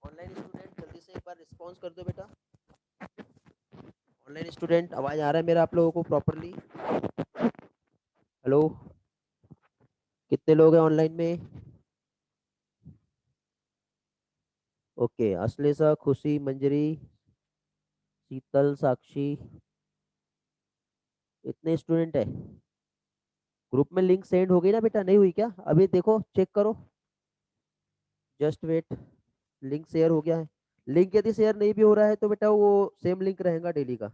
Online student जल्दी से एक बार रिस्पॉन्स कर दो बेटा। ऑनलाइन स्टूडेंट आवाज आ रहा है मेरा आप लोगों को प्रॉपरली? हेलो, कितने लोग हैं ऑनलाइन में? ओके, अश्लेषा, खुशी, मंजरी, शीतल, साक्षी, इतने स्टूडेंट है। ग्रुप में लिंक सेंड हो गई ना बेटा? नहीं हुई क्या? अभी देखो, चेक करो, जस्ट वेट। लिंक शेयर हो गया है। लिंक यदि शेयर नहीं भी हो रहा है तो बेटा वो सेम लिंक रहेगा डेली का।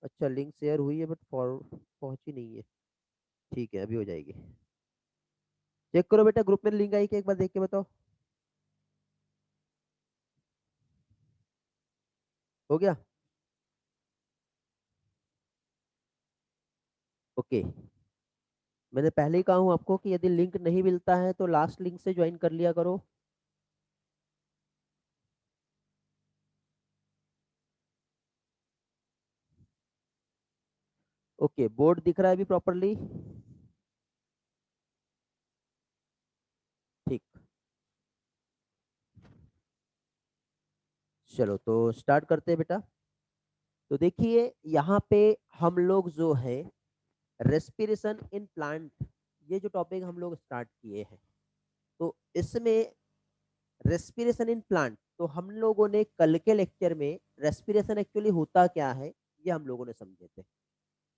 अच्छा, लिंक शेयर हुई है बट फॉर पहुंची नहीं है। ठीक है, अभी हो जाएगी। चेक करो बेटा, ग्रुप में लिंक आई कि एक बार देख के बताओ। हो गया? ओके। मैंने पहले ही कहा हूँ आपको कि यदि लिंक नहीं मिलता है तो लास्ट लिंक से ज्वाइन कर लिया करो। ओके, बोर्ड दिख रहा है अभी प्रॉपरली? ठीक। चलो तो स्टार्ट करते हैं बेटा। तो देखिए यहाँ पे हम लोग जो है रेस्पिरेशन इन प्लांट, ये जो टॉपिक हम लोग स्टार्ट किए हैं, तो इसमें रेस्पिरेशन इन प्लांट, तो हम लोगों ने कल के लेक्चर में रेस्पिरेशन एक्चुअली होता क्या है ये हम लोगों ने समझे थे।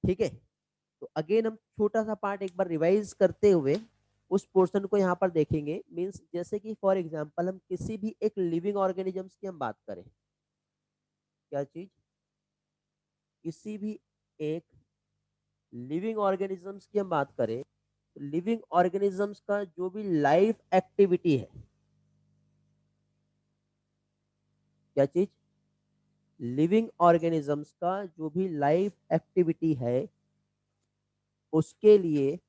ठीक है, तो अगेन हम छोटा सा पार्ट एक बार रिवाइज करते हुए उस पोर्शन को यहाँ पर देखेंगे। मींस जैसे कि फॉर एग्जांपल हम किसी भी एक लिविंग ऑर्गेनिजम्स की हम बात करें, क्या चीज, किसी भी एक लिविंग ऑर्गेनिजम्स की हम बात करें, तो लिविंग ऑर्गेनिजम्स का जो भी लाइफ एक्टिविटी है, क्या चीज, लिविंग ऑर्गेनिजम्स का जो भी लाइफ एक्टिविटी है, उसके लिए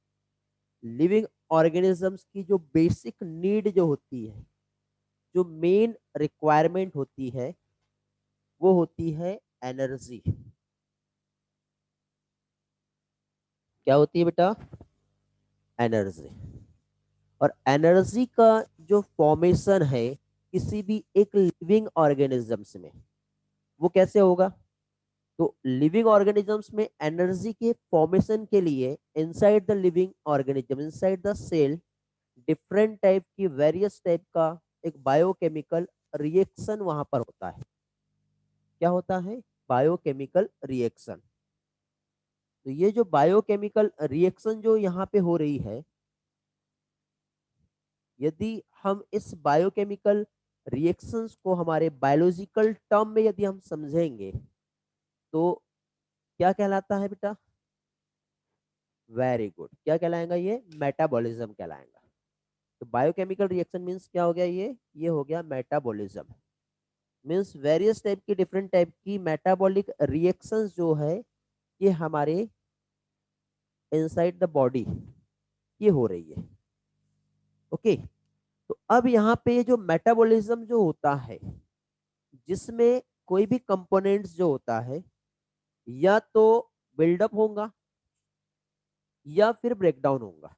लिविंग ऑर्गेनिजम्स की जो बेसिक नीड जो होती है, जो मेन रिक्वायरमेंट होती है, वो होती है एनर्जी। क्या होती है बेटा? एनर्जी। और एनर्जी का जो फॉर्मेशन है किसी भी एक लिविंग ऑर्गेनिजम्स में, वो कैसे होगा? तो लिविंग ऑर्गेनिजम्स में एनर्जी के फॉर्मेशन के लिए inside the living organism, inside the cell, different type की वेरियस टाइप का एक बायोकेमिकल रिएक्शन वहां पर होता है। क्या होता है? Biochemical reaction. तो ये जो बायोकेमिकल रिएक्शन जो यहाँ पे हो रही है, यदि हम इस बायोकेमिकल रिएक्शंस को हमारे बायोलॉजिकल टर्म में यदि हम समझेंगे तो क्या कहलाता है बेटा? वेरी गुड, क्या कहलाएगा ये? मेटाबॉलिज्म कहलाएगा। तो बायोकेमिकल रिएक्शन मींस क्या हो गया? ये हो गया मेटाबॉलिज्म। मींस वेरियस टाइप की, डिफरेंट टाइप की मेटाबॉलिक रिएक्शंस जो है ये हमारे इनसाइड द बॉडी ये हो रही है। ओके, तो अब यहाँ पे जो मेटाबॉलिज्म जो होता है, जिसमें कोई भी कंपोनेंट्स जो होता है या तो बिल्डअप होगा या फिर ब्रेक डाउन होगा।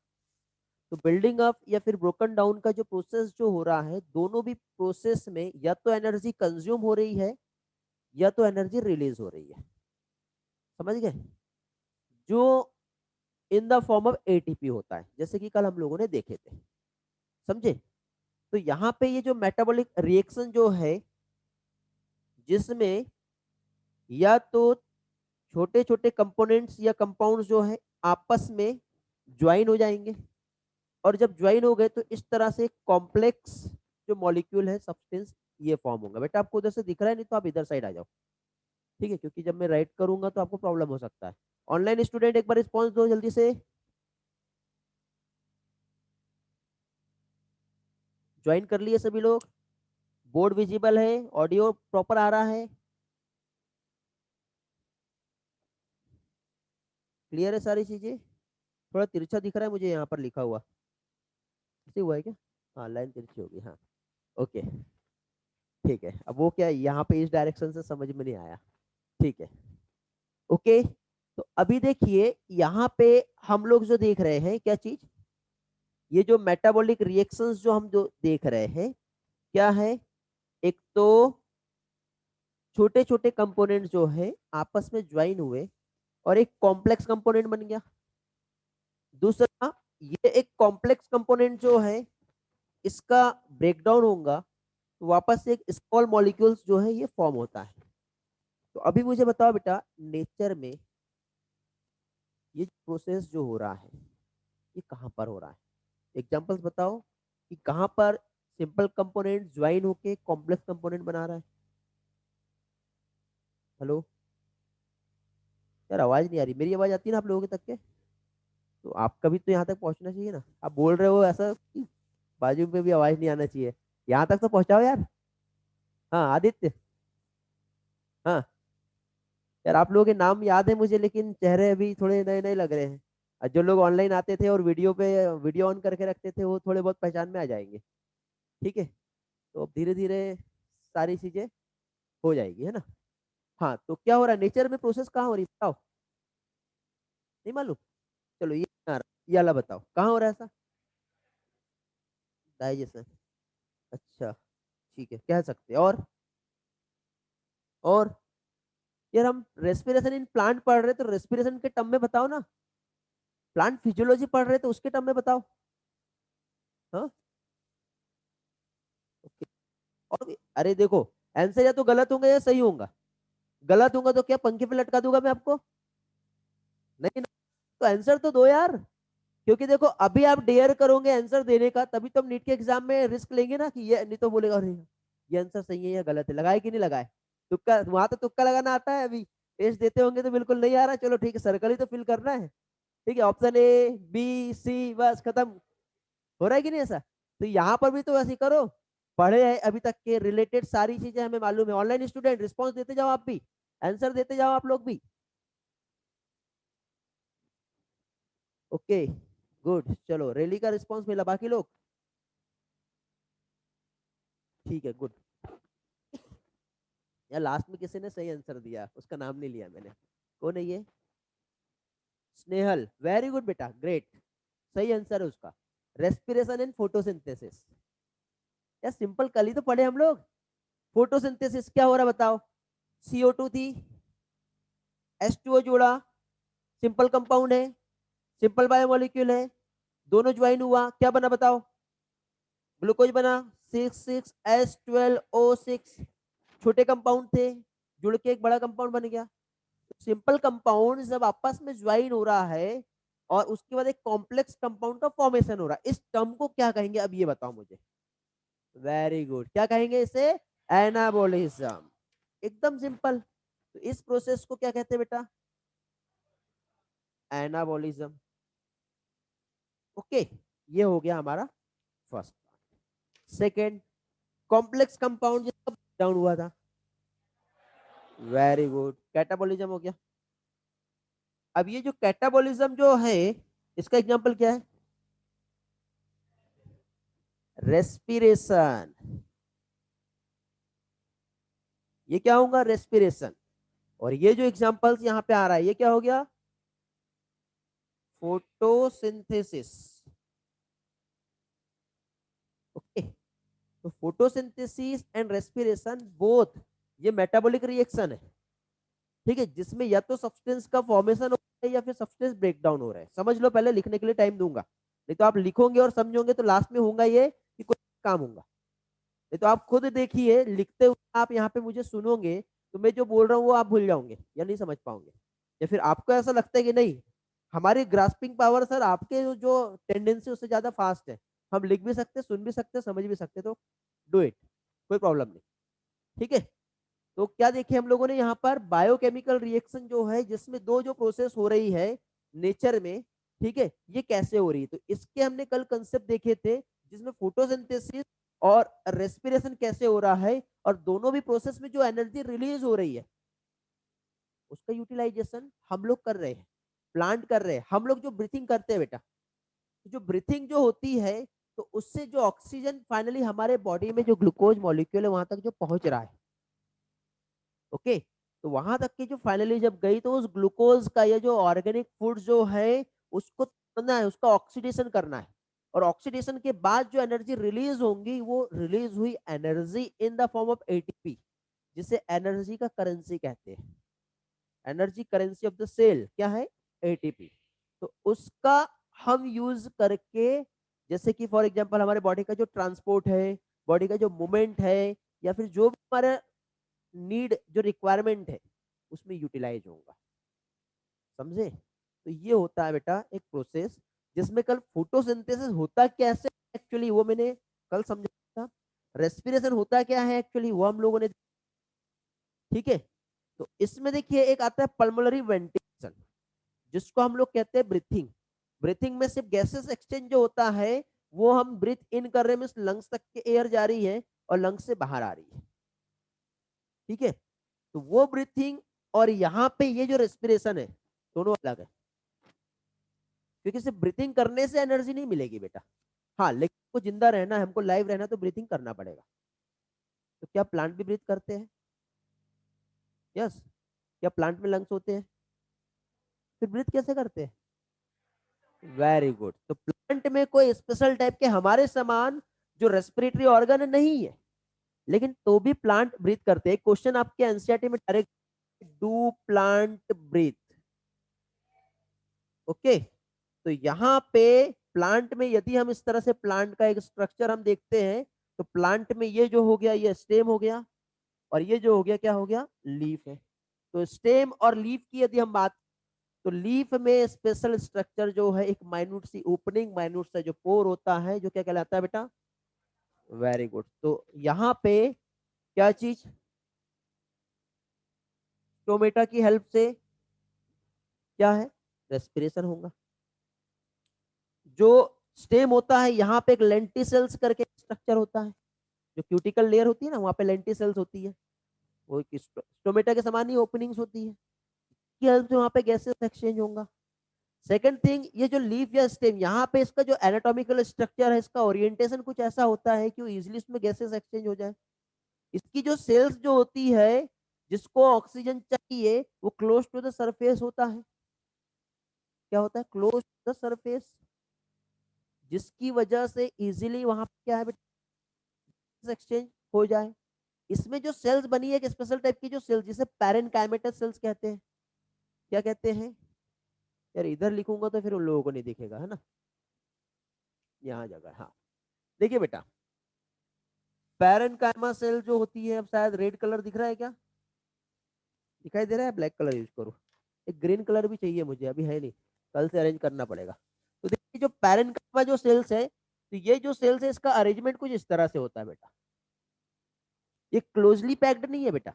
तो बिल्डिंग अप या फिर ब्रोकन डाउन का जो प्रोसेस जो हो रहा है, दोनों भी प्रोसेस में या तो एनर्जी कंज्यूम हो रही है या तो एनर्जी रिलीज हो रही है। समझ गए? जो इन द फॉर्म ऑफ एटीपी होता है, जैसे कि कल हम लोगों ने देखे थे। समझे? तो यहाँ पे ये जो मेटाबॉलिक रिएक्शन जो है, जिसमें या तो छोटे छोटे कंपोनेंट्स या कंपाउंड्स जो है आपस में ज्वाइन हो जाएंगे, और जब ज्वाइन हो गए तो इस तरह से कॉम्प्लेक्स जो मॉलिक्यूल है, सब्सटेंस, ये फॉर्म होगा। बेटा आपको उधर से दिख रहा है? नहीं तो आप इधर साइड आ जाओ। ठीक है, क्योंकि जब मैं राइट करूंगा तो आपको प्रॉब्लम हो सकता है। ऑनलाइन स्टूडेंट एक बार रिस्पॉन्स दो जल्दी से। ज्वाइन कर लिए सभी लोग? बोर्ड विजिबल है? ऑडियो प्रॉपर आ रहा है? क्लियर है सारी चीजें? थोड़ा तिरछा दिख रहा है मुझे यहाँ पर लिखा हुआ, ऐसे हुआ है क्या? हाँ, लाइन तिरछी होगी, हाँ। ओके, ठीक है। अब वो क्या है, यहाँ पे इस डायरेक्शन से समझ में नहीं आया। ठीक है, ओके। तो अभी देखिए यहाँ पे हम लोग जो देख रहे हैं, क्या चीज, ये जो मेटाबॉलिक रिएक्शंस जो हम जो देख रहे हैं, क्या है? एक तो छोटे छोटे कंपोनेंट जो है आपस में ज्वाइन हुए और एक कॉम्प्लेक्स कंपोनेंट बन गया। दूसरा, ये एक कॉम्प्लेक्स कंपोनेंट जो है इसका ब्रेकडाउन होगा तो वापस से एक स्मॉल मॉलिक्यूल्स जो है ये फॉर्म होता है। तो अभी मुझे बताओ बेटा, नेचर में ये प्रोसेस जो हो रहा है ये कहाँ पर हो रहा है? एग्जांपल्स बताओ कि कहाँ पर सिंपल कंपोनेंट ज्वाइन होके कॉम्प्लेक्स कंपोनेंट बना रहा है। हेलो यार, आवाज नहीं आ रही। मेरी आवाज आती है ना आप लोगों के तक के? तो आपका भी तो यहाँ तक पहुंचना चाहिए ना। आप बोल रहे हो ऐसा कि बाजू में भी आवाज नहीं आना चाहिए। यहाँ तक तो पहुंचाओ यार। हाँ आदित्य। हाँ यार, आप लोगों के नाम याद है मुझे, लेकिन चेहरे अभी थोड़े नए नए लग रहे हैं। और जो लोग ऑनलाइन आते थे और वीडियो ऑन करके रखते थे वो थोड़े बहुत पहचान में आ जाएंगे। ठीक है, तो अब धीरे धीरे सारी चीजें हो जाएगी, है ना। हाँ, तो क्या हो रहा है नेचर में, प्रोसेस कहाँ हो रही है बताओ? नहीं मालूम? चलो ये बता रहा, ये वाला बताओ कहाँ हो रहा है ऐसा? डाइजेशन। अच्छा, ठीक है, कह सकते हैं। और यार, हम रेस्पिरेशन इन प्लांट पढ़ रहे तो रेस्पिरेशन के टर्म में बताओ ना। प्लांट फिजियोलॉजी पढ़ रहे तो उसके टर्म में बताओ। हाँ, ओके। और अरे देखो, आंसर या तो गलत होंगे या सही होगा। गलत होगा तो क्या पंखे पे लटका दूंगा मैं आपको? नहीं ना। तो आंसर तो दो यार। क्योंकि देखो, अभी आप डेयर करोगे आंसर देने का तभी तो हम नीट के एग्जाम में रिस्क लेंगे ना, कि ये नहीं तो बोलेगा अरे ये आंसर सही है या गलत है, लगाए कि नहीं लगाए। तुक्का, वहां तो तुक्का लगाना आता है। अभी टेस्ट देते होंगे तो बिल्कुल नहीं आ रहा, चलो ठीक है, सर्कल ही तो फिल करना है। ठीक है, ऑप्शन ए बी सी, बस खत्म। हो रहा है कि नहीं ऐसा? तो यहाँ पर भी तो ऐसे ही करो। पढ़े हैं अभी तक के रिलेटेड सारी चीजें हमें मालूम है। ऑनलाइन स्टूडेंट रिस्पॉन्स देते जाओ, आप भी आंसर देते जाओ, आप लोग भी। Okay, good. चलो, रैली का रिस्पॉन्स मिला, बाकी लोग? ठीक है, गुड। यार, लास्ट में किसी ने सही आंसर दिया, उसका नाम नहीं लिया मैंने। कौन है ये? स्नेहल, वेरी गुड बेटा, ग्रेट। सही आंसर है उसका, रेस्पिरेशन एंड फोटोसिंथेसिस। यार सिंपल, कल ही तो पढ़े हम लोग। फोटोसिंथेसिस क्या हो रहा बताओ? CO2 थी, H2O जोड़ा, सिंपल कंपाउंड है, सिंपल बायोमोलिक्यूल है, दोनों ज्वाइन हुआ, क्या बना बताओ? ग्लूकोज बना। 66H12O6। छोटे कंपाउंड थे, जुड़ के एक बड़ा कंपाउंड बन गया। सिंपल कंपाउंड जब आपस में ज्वाइन हो रहा है और उसके बाद एक कॉम्प्लेक्स कंपाउंड का फॉर्मेशन हो रहा है, इस टर्म को क्या कहेंगे अब ये बताओ मुझे? वेरी गुड, क्या कहेंगे इसे? एनाबोलिज्म। एकदम सिंपल। तो इस प्रोसेस को क्या कहते हैं बेटा? एनाबोलिज्म। ओके, ये हो गया हमारा फर्स्ट। सेकेंड, कॉम्प्लेक्स कंपाउंड जिसका डाउन हुआ था। वेरी गुड, कैटाबोलिज्म हो गया। अब ये जो कैटाबोलिज्म जो है, इसका एग्जांपल क्या है? रेस्पिरेशन। ये क्या होगा? रेस्पिरेशन। और ये जो एग्जांपल्स यहाँ पे आ रहा है ये क्या हो गया? फोटोसिंथेसिस। ओके, तो फोटोसिंथेसिस एंड रेस्पिरेशन बोथ ये मेटाबॉलिक रिएक्शन है। ठीक है, जिसमें या तो सब्सटेंस का फॉर्मेशन हो रहा है या फिर सब्सटेंस ब्रेकडाउन हो रहा है। समझ लो, पहले लिखने के लिए टाइम दूंगा, नहीं तो आप लिखोगे और समझोगे तो लास्ट में होगा ये कि कोई काम होगा। नहीं तो आप खुद देखिए, लिखते हुए आप यहाँ पे मुझे सुनोगे तो मैं जो बोल रहा हूँ वो आप भूल जाओगे या नहीं समझ पाओगे। या फिर आपको ऐसा लगता है कि नहीं, हमारी ग्रास्पिंग पावर सर आपके जो टेंडेंसी उससे ज्यादा फास्ट है, हम लिख भी सकते, सुन भी सकते, समझ भी सकते, तो डू इट, कोई प्रॉब्लम नहीं। ठीक है, तो क्या देखे हम लोगों ने यहाँ पर? बायोकेमिकल रिएक्शन जो है जिसमें दो जो प्रोसेस हो रही है नेचर में, ठीक है, ये कैसे हो रही है। तो इसके हमने कल कंसेप्ट देखे थे, जिसमें फोटोसिंथेसिस और रेस्पिरेशन कैसे हो रहा है, और दोनों भी प्रोसेस में जो एनर्जी रिलीज हो रही है उसका यूटिलाइजेशन हम लोग कर रहे हैं, प्लांट कर रहे हैं। हम लोग जो ब्रीथिंग करते हैं बेटा, जो ब्रीथिंग जो होती है, तो उससे जो ऑक्सीजन फाइनली हमारे बॉडी में जो ग्लूकोज मॉलिक्यूल है वहां तक जो पहुंच रहा है। ओके, तो वहां तक की जो फाइनली जब गई तो उस ग्लूकोज का, ये जो ऑर्गेनिक फूड जो है उसको तोड़ना है, उसका ऑक्सीडेशन करना है। और ऑक्सीडेशन के बाद जो एनर्जी रिलीज होंगी वो रिलीज हुई energy in the form of ATP, जिसे एनर्जी का करेंसी कहते हैं। Energy currency of the cell क्या है? एटीपी। तो उसका हम यूज करके, जैसे कि फॉर एग्जांपल हमारे बॉडी का जो ट्रांसपोर्ट है, बॉडी का जो मूवमेंट है, या फिर जो भी हमारा नीड जो रिक्वायरमेंट है उसमें यूटिलाइज होगा। समझे? तो ये होता है बेटा एक प्रोसेस जिसमें कल फोटोसिंथेसिस होता कैसे एक्चुअली वो मैंने कल समझा था। रेस्पिरेशन होता क्या है एक्चुअली वो हम लोगों ने, ठीक है। तो इसमें देखिए एक आता है पल्मोनरी वेंटिलेशन, जिसको हम लोग कहते हैं ब्रीथिंग। ब्रीथिंग में सिर्फ गैसेस एक्सचेंज जो होता है वो हम ब्रीथ इन कर रहे हैं, मींस लंग्स तक के एयर जा रही है और लंग्स से बाहर आ रही है, ठीक है। तो वो ब्रीथिंग और यहाँ पे ये जो रेस्पिरेशन है दोनों अलग है, क्योंकि सिर्फ ब्रीथिंग करने से एनर्जी नहीं मिलेगी बेटा। हाँ, लेकिन हमको जिंदा रहना है, हमको लाइव रहना, तो ब्रीथिंग करना पड़ेगा। तो क्या प्लांट भी ब्रीथ करते हैं? यस। क्या प्लांट में लंग्स होते हैं? फिर ब्रीथ कैसे करते हैं? Very good. तो प्लांट में कोई स्पेशल टाइप के हमारे समान जो रेस्पिरेटरी ऑर्गन नहीं है, लेकिन तो भी प्लांट ब्रीथ करते हैं। क्वेश्चन आपके एनसीईआरटी में direct, do plant breathe? Okay. तो यहाँ पे प्लांट में यदि हम इस तरह से प्लांट का एक स्ट्रक्चर हम देखते हैं, तो प्लांट में ये जो हो गया ये स्टेम हो गया, और ये जो हो गया क्या हो गया? लीफ है। तो स्टेम और लीफ की यदि हम बात, तो लीफ में स्पेशल स्ट्रक्चर जो है एक माइन्यूट सी ओपनिंग, माइन्यूट सा जो पोर होता है, जो क्या कहलाता है बेटा? Very good. तो यहाँ पे क्या चीज? स्टोमेटा की हेल्प से क्या है? रेस्पिरेशन होगा। जो स्टेम होता है यहाँ पे एक लेंटिसेल्स करके स्ट्रक्चर होता है, जो क्यूटिकल लेयर होती है ना, वहां पे लेंटिसेल्स होती है, वो स्टोमेटा के समान ही ओपनिंग्स होती है, की हेल्प से वहां पे गैसेस एक्सचेंज होगा। सेकंड थिंग, ये जो लीफ या स्टेम, यहाँ पे इसका जो एनाटॉमिकल स्ट्रक्चर है, इसका ओरिएंटेशन कुछ ऐसा होता है कि इजिली इसमें गैसेस एक्सचेंज हो जाए। इसकी जो सेल्स जो होती है, जिसको ऑक्सीजन चाहिए, वो क्लोज टू द सरफेस होता है। क्या होता है? क्लोज टू द सरफेस, जिसकी वजह से इजिली वहां पे क्या है, एक्सचेंज हो जाए। इसमें जो सेल्स बनी है एक स्पेशल टाइप की जो सेल्स, जिसे पैरेनकाइमेटस सेल्स कहते हैं। क्या कहते हैं? यार इधर लिखूंगा तो फिर उन लोगों को नहीं दिखेगा, है ना? यहाँ जगह, हाँ। देखिए बेटा, पैरेनकाइमा सेल जो होती है, अब शायद रेड कलर दिख रहा है क्या? दिखाई दे रहा है? ब्लैक कलर यूज करो। एक ग्रीन कलर भी चाहिए मुझे, अभी है नहीं, कल से अरेंज करना पड़ेगा। तो देखिए जो पैरेनकाइमा जो सेल्स है, तो ये जो सेल्स है इसका अरेंजमेंट कुछ इस तरह से होता है बेटा। ये क्लोजली पैक्ड नहीं है बेटा,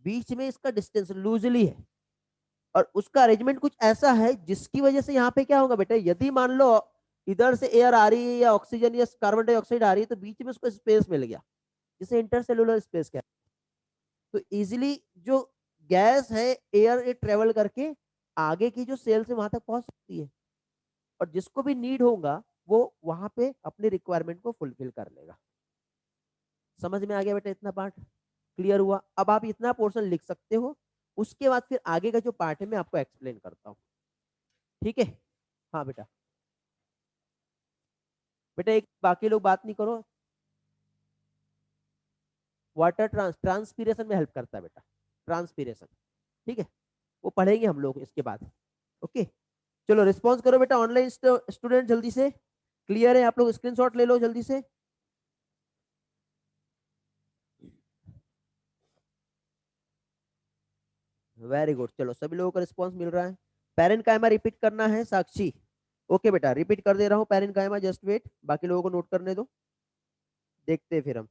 बीच में इसका डिस्टेंस लूजली है, और उसका अरेंजमेंट कुछ ऐसा है जिसकी वजह से यहाँ पे क्या होगा बेटा, यदि मान लो इधर से एयर आ रही है या ऑक्सीजन या कार्बन डाइऑक्साइड आ रही है, तो बीच में उसको स्पेस मिल गया, जिसे इंटरसेलुलर स्पेस कहते हैं। तो इजिली जो गैस है एयर ट्रेवल करके आगे की जो सेल्स है वहां तक पहुंच सकती है, और जिसको भी नीड होगा वो वहां पे अपने रिक्वायरमेंट को फुलफिल कर लेगा। समझ में आ गया बेटा? इतना पार्ट क्लियर हुआ? अब आप इतना पोर्शन लिख सकते हो, उसके बाद फिर आगे का जो पार्ट है मैं आपको एक्सप्लेन करता हूँ, ठीक है? हाँ बेटा। बेटा एक बाकी लोग बात नहीं करो। वाटर ट्रांसपीरेशन में हेल्प करता है बेटा, ट्रांसपीरेशन, ठीक है? वो पढ़ेंगे हम लोग इसके बाद। ओके, चलो रिस्पॉन्स करो बेटा ऑनलाइन स्टूडेंट, जल्दी से। क्लियर है? आप लोग स्क्रीनशॉट ले लो जल्दी से। वेरी गुड, चलो सभी लोगों का रिस्पॉन्स मिल रहा है। पेरेंट कायमा रिपीट करना है साक्षी। ओके बेटा, रिपीट कर दे रहा हूँ पेरेंट कायमा, जस्ट वेट, बाकी लोगों को नोट करने दो, देखते हैं फिर हम।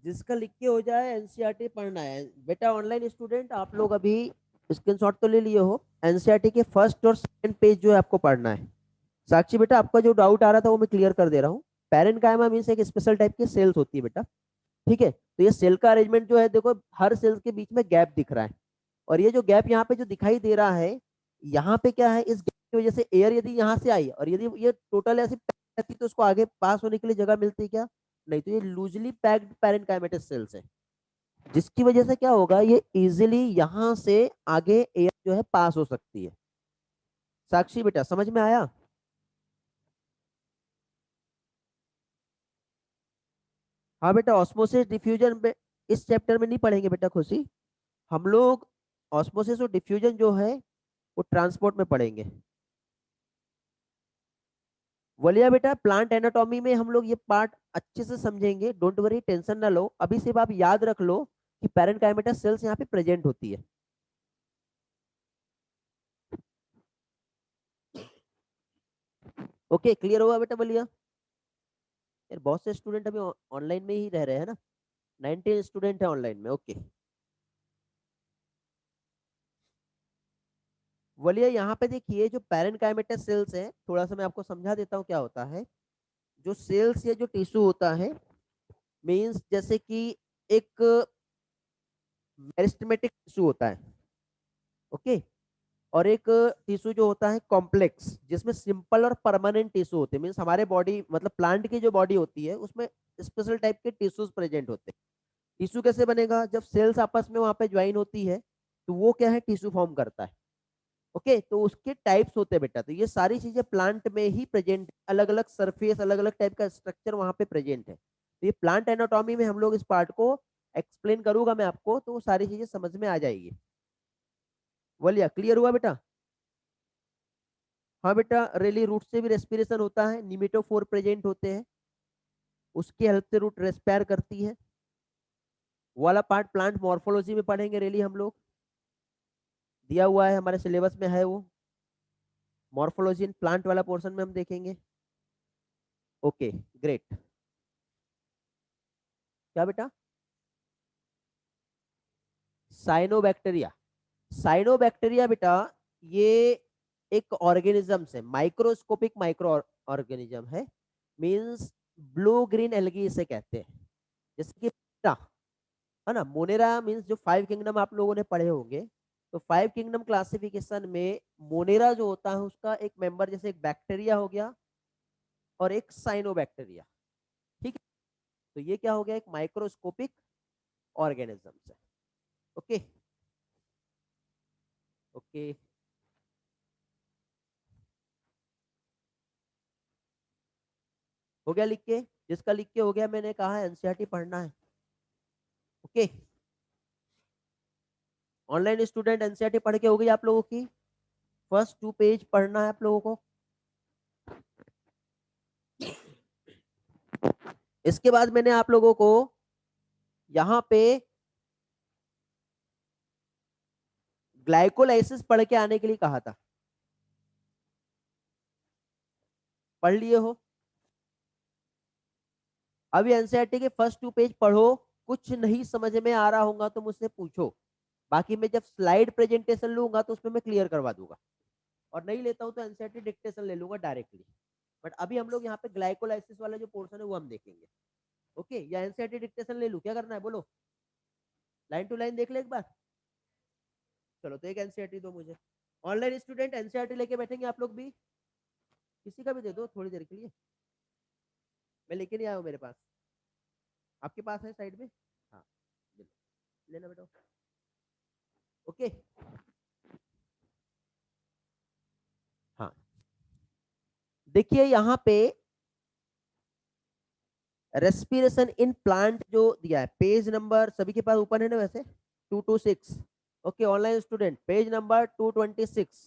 जिसका लिख के हो जाए एनसीईआरटी पढ़ना है बेटा। ऑनलाइन स्टूडेंट आप लोग अभी स्क्रीनशॉट तो ले लिए हो, एनसीईआरटी के फर्स्ट और सेकंड पेज जो है आपको पढ़ना है। साक्षी बेटा आपका जो डाउट आ रहा था वो मैं क्लियर कर दे रहा हूँ। पेरेंट कायमा मीन्स एक स्पेशल टाइप की सेल्स होती है बेटा, ठीक है। तो ये सेल का अरेंजमेंट जो है, देखो हर सेल्स के बीच में गैप दिख रहा है, और ये जो गैप यहाँ पे जो दिखाई दे रहा है, यहाँ पे क्या है, इस गैप की वजह से एयर यदि यहाँ से आई और यदि ये टोटल ऐसी रहती तो उसको आगे पास होने के लिए जगह मिलती क्या? नहीं। तो ये लूजली पैक्ड पेरेंट काइमेटस सेल्स है, जिसकी वजह से क्या होगा, ये इजिली यहाँ से आगे एयर जो है पास हो सकती है। साक्षी बेटा समझ में आया? हाँ बेटा, ऑस्मोसिस डिफ्यूजन में इस चैप्टर में नहीं पढ़ेंगे बेटा खुशी, हम लोग ऑस्मोसिस और डिफ्यूजन जो है वो ट्रांसपोर्ट में पढ़ेंगे। बोलिए बेटा, प्लांट एनाटॉमी में हम लोग ये पार्ट अच्छे से समझेंगे, डोंट वरी, टेंशन ना लो। अभी सिर्फ आप याद रख लो कि पैरेनकाइमेटस सेल्स यहाँ पे प्रेजेंट होती है। ओके, क्लियर हुआ बेटा? बोलिए यार, बहुत से स्टूडेंट अभी ऑनलाइन में ही रह रहे हैं ना, 19 स्टूडेंट है ऑनलाइन में। ओके, बोलिए यहाँ पे देखिए, जो पैरेनकाइमेटस सेल्स है, थोड़ा सा मैं आपको समझा देता हूँ क्या होता है। जो सेल्स या जो टिश्यू होता है, मीन्स जैसे कि एक मेरिस्टेमेटिक टिश्यू होता है, ओके, और एक टिश्यू जो होता है कॉम्प्लेक्स, जिसमें सिंपल और परमानेंट टिश्यू होते हैं। मीन्स हमारे बॉडी मतलब प्लांट की जो बॉडी होती है उसमें स्पेशल टाइप के टिश्यूज प्रेजेंट होते हैं। टिश्यू कैसे बनेगा? जब सेल्स आपस में वहां पे ज्वाइन होती है तो वो क्या है, टिश्यू फॉर्म करता है। ओके, तो उसके टाइप्स होते हैं बेटा। तो ये सारी चीजें प्लांट में ही प्रेजेंट, अलग अलग सरफेस, अलग अलग टाइप का स्ट्रक्चर वहां पे प्रेजेंट है। तो ये प्लांट एनाटॉमी में हम लोग इस पार्ट को एक्सप्लेन करूंगा मैं आपको, तो वो सारी चीजें समझ में आ जाएगी। बोलिए, क्लियर हुआ बेटा? हाँ बेटा, रेली रूट से भी रेस्पिरेशन होता है, निमेटोफोर प्रेजेंट होते हैं, उसकी हेल्प से रूट रेस्पायर करती है। वो वाला पार्ट प्लांट मॉर्फोलॉजी में पढ़ेंगे रेली हम लोग, दिया हुआ है हमारे सिलेबस में है वो। मॉर्फोलॉजी इन प्लांट वाला पोर्शन में हम देखेंगे। Okay, great. क्या बेटा? साइनोबैक्टीरिया। साइनोबैक्टीरिया बेटा, ये एक ऑर्गेनिज्म है, माइक्रोस्कोपिक माइक्रो ऑर्गेनिज्म है। मींस ब्लू ग्रीन एल्गी इसे कहते हैं। जैसे कि मोनेरा है ना, मोनेरा मींस जो 5 किंगडम आप लोगों ने पढ़े होंगे, तो 5 किंगडम क्लासिफिकेशन में मोनेरा जो होता है उसका एक मेंबर, जैसे एक बैक्टीरिया हो गया और एक साइनोबैक्टीरिया, ठीक है। तो ये क्या हो गया, एक माइक्रोस्कोपिक ऑर्गेनिज्म है। ओके ओके, हो गया लिख के? जिसका लिख के हो गया, मैंने कहा एनसीईआरटी पढ़ना है। ओके, ऑनलाइन स्टूडेंट एनसीईआरटी पढ़ के हो गई आप लोगों की? फर्स्ट 2 पेज पढ़ना है आप लोगों को। इसके बाद मैंने आप लोगों को यहाँ पे ग्लाइकोलाइसिस पढ़ के आने के लिए कहा था, पढ़ लिए हो? अभी एनसीईआरटी के फर्स्ट 2 पेज पढ़ो। कुछ नहीं समझ में आ रहा होगा तो मुझसे पूछो, बाकी मैं जब स्लाइड प्रेजेंटेशन लूंगा तो उसमें मैं क्लियर करवा दूंगा, और नहीं लेता हूं तो एनसीईआरटी डिक्टेशन ले लूंगा डायरेक्टली। बट अभी हम लोग यहाँ पे ग्लाइकोलाइसिस वाला जो पोर्शन है वो हम देखेंगे। ओके, या एनसीईआरटी डिक्टेशन ले लूं, क्या करना है बोलो? लाइन टू लाइन देख ले एक बार। चलो, तो एक एनसीईआरटी दो मुझे। ऑनलाइन स्टूडेंट एनसीईआरटी लेके बैठेंगे आप लोग भी? किसी का भी दे दो थोड़ी देर के लिए, मैं लेके नहीं आया हूँ मेरे पास। आपके पास है साइड में? हाँ, लेना बेटा। ओके, हाँ, देखिए यहाँ पे रेस्पिरेशन इन प्लांट जो दिया है, पेज नंबर सभी के पास ओपन है ना वैसे? 226। Okay, online student page number 226।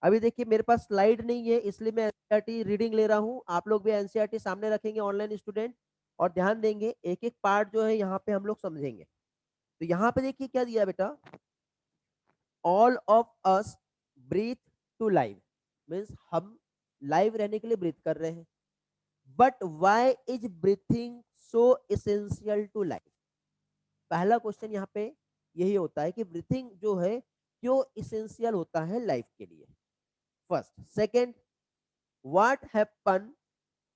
अभी देखिए मेरे पास स्लाइड नहीं है, इसलिए मैं एनसीईआरटी रीडिंग ले रहा हूँ। आप लोग भी एनसीईआरटी सामने रखेंगे ऑनलाइन स्टूडेंट, और ध्यान देंगे, एक एक पार्ट जो है यहाँ पे हम लोग समझेंगे। तो यहाँ पे देखिए क्या दिया बेटा, all of us breathe to live, means हम लाइव रहने के लिए ब्रीथ कर रहे हैं। But why is breathing so essential to life? पहला क्वेश्चन यहाँ पे यही होता है कि ब्रीथिंग जो है क्यों इसेंशियल होता है लाइफ के लिए, first. Second, what happen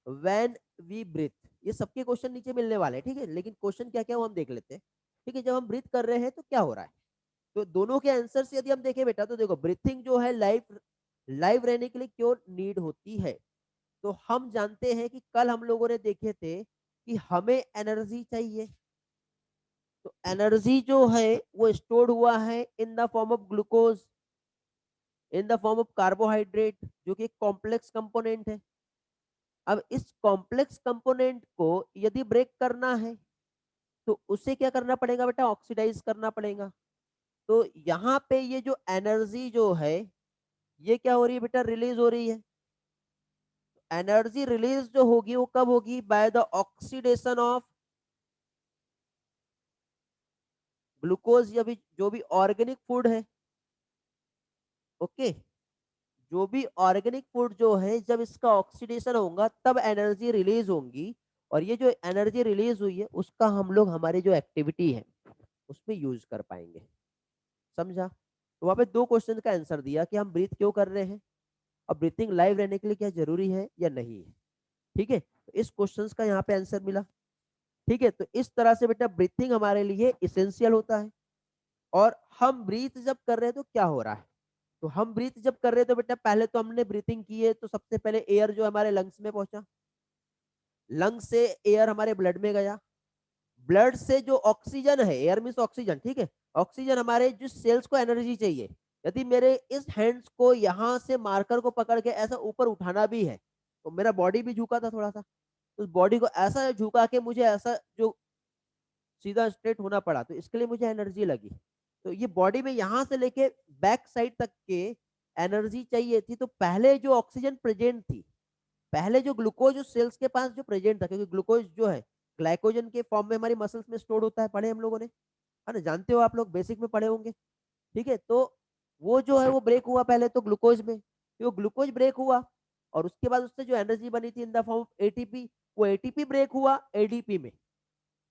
when we breathe. ये सबके क्वेश्चन नीचे मिलने वाले हैं, ठीक है, लेकिन क्वेश्चन क्या क्या वो हम देख लेते हैं। ठीक है, जब हम ब्रीथ कर रहे हैं तो क्या हो रहा है, तो दोनों के आंसर से यदि हम देखें बेटा, तो देखो ब्रीथिंग जो है लाइफ लाइव रहने के लिए क्यों नीड होती है। तो हम जानते हैं कि कल हम लोगों ने देखे थे कि हमें एनर्जी चाहिए। तो एनर्जी जो है वो स्टोर्ड हुआ है इन the form of glucose, in the form of carbohydrate, जो कि एक कॉम्प्लेक्स कंपोनेंट है। अब इस कॉम्प्लेक्स कंपोनेंट को यदि ब्रेक करना है तो उसे क्या करना पड़ेगा बेटा, ऑक्सीडाइज करना पड़ेगा। तो यहाँ पे ये जो एनर्जी जो है ये क्या हो रही है बेटा, रिलीज हो रही है। एनर्जी रिलीज जो होगी वो कब होगी, bye the oxidation of glucose या भी जो भी ऑर्गेनिक फूड है। ओके, जो भी ऑर्गेनिक फूड जो है जब इसका ऑक्सीडेशन होगा तब एनर्जी रिलीज होगी, और ये जो एनर्जी रिलीज हुई है उसका हम लोग हमारी जो एक्टिविटी है उसमें यूज कर पाएंगे। समझा? तो वहां पे दो क्वेश्चन का आंसर दिया कि हम ब्रीथ क्यों कर रहे हैं और ब्रीथिंग लाइव रहने के लिए क्या जरूरी है या नहीं है। ठीक है, तो इस क्वेश्चन का यहाँ पे आंसर मिला। ठीक है, तो इस तरह से बेटा ब्रीथिंग हमारे लिए इसेंशियल होता है। और हम ब्रीथ जब कर रहे हैं तो क्या हो रहा है, तो हम ब्रीथ जब कर रहे हैं तो बेटा पहले तो हमने ब्रीथिंग की है, तो सबसे पहले एयर जो हमारे लंग्स में पहुंचा, लंग्स से एयर हमारे ब्लड में गया, ब्लड से जो ऑक्सीजन है, एयर मीन्स ऑक्सीजन, ठीक है, ऑक्सीजन हमारे जो सेल्स को एनर्जी चाहिए। यदि मेरे इस हैंड्स को यहाँ से मार्कर को पकड़ के ऐसा ऊपर उठाना भी है तो मेरा बॉडी भी झुका था थोड़ा सा, उस बॉडी को ऐसा झुका के मुझे ऐसा जो सीधा स्ट्रेट होना पड़ा, तो इसके लिए मुझे एनर्जी लगी। तो ये बॉडी में यहाँ से लेके बैक साइड तक के एनर्जी चाहिए थी। तो पहले जो ऑक्सीजन प्रेजेंट थी, पहले जो ग्लूकोज उस सेल्स के पास जो प्रेजेंट था, क्योंकि ग्लूकोज जो है ग्लाइकोजन के फॉर्म में हमारी मसल्स में स्टोर होता है, पढ़े हम लोगों ने, है ना, जानते हो आप लोग, बेसिक में पढ़े होंगे। ठीक है, तो वो जो है वो ब्रेक हुआ पहले तो ग्लूकोज में, तो वो ग्लूकोज ब्रेक हुआ और उसके बाद उससे जो एनर्जी बनी थी इन द फॉर्म ऑफ एटीपी, वो एटीपी ब्रेक हुआ एडीपी में,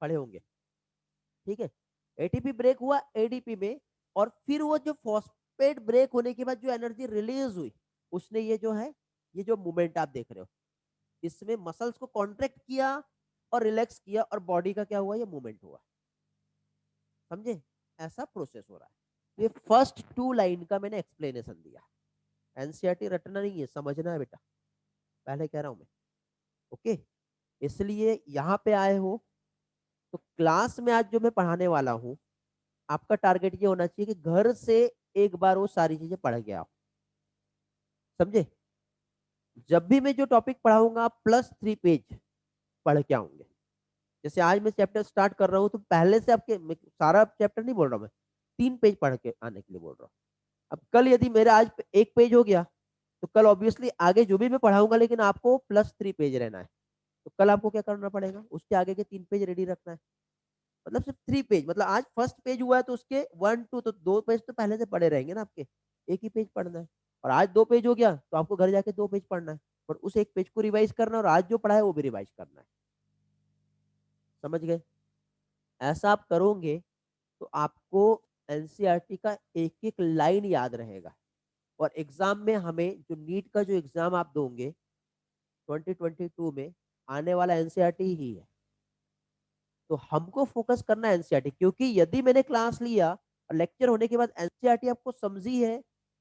पढ़े होंगे। ठीक है, एटीपी ब्रेक हुआ एडीपी में, और फिर वो जो फॉस्फेट ब्रेक होने के बाद जो एनर्जी रिलीज हुई उसने ये जो है, ये जो मूवमेंट आप देख रहे हो, इसमें मसल्स को कॉन्ट्रैक्ट किया और रिलैक्स किया और बॉडी का क्या हुआ, ये मूवमेंट हुआ। समझे? ऐसा प्रोसेस हो रहा है। ये फर्स्ट टू लाइन का मैंने एक्सप्लेनेशन दिया। एनसीईआरटी रटना नहीं है, समझना है बेटा, पहले कह रहा हूं मैं। ओके, इसलिए यहाँ पे आए हो तो क्लास में आज जो मैं पढ़ाने वाला हूँ, आपका टारगेट ये होना चाहिए कि घर से एक बार वो सारी चीजें पढ़ के आओ। समझे? जब भी मैं जो टॉपिक पढ़ाऊंगा आप +3 पेज पढ़ के आऊंगे। जैसे आज मैं चैप्टर स्टार्ट कर रहा हूँ तो पहले से आपके सारा चैप्टर नहीं बोल रहा मैं, 3 पेज पढ़ के आने के लिए बोल रहा हूँ। अब कल यदि मेरा आज एक पेज हो गया तो कल ऑब्वियसली आगे जो भी मैं पढ़ाऊंगा लेकिन आपको +3 पेज रहना है। तो कल आपको क्या करना पड़ेगा, उसके आगे के 3 पेज रेडी रखना है। मतलब सिर्फ 3 पेज, मतलब आज फर्स्ट पेज हुआ है तो उसके 1 2 तो 2 पेज तो पहले से पढ़े रहेंगे ना आपके, एक ही पेज पढ़ना है। और आज 2 पेज हो गया तो आपको घर जाके 2 पेज पढ़ना है, और उस एक पेज को रिवाइज करना है, और आज जो पढ़ा है वो भी रिवाइज करना है। समझ गए? ऐसा आप करोगे तो आपको एनसीईआरटी का एक एक लाइन याद रहेगा, और एग्जाम में हमें जो नीट का जो एग्जाम आप दोगे 2022 में, आने वाला एनसीईआरटी ही है। तो हमको फोकस करना है एनसीईआरटी, क्योंकि यदि मैंने क्लास लिया और लेक्चर होने के बाद एनसीईआरटी आपको समझी है,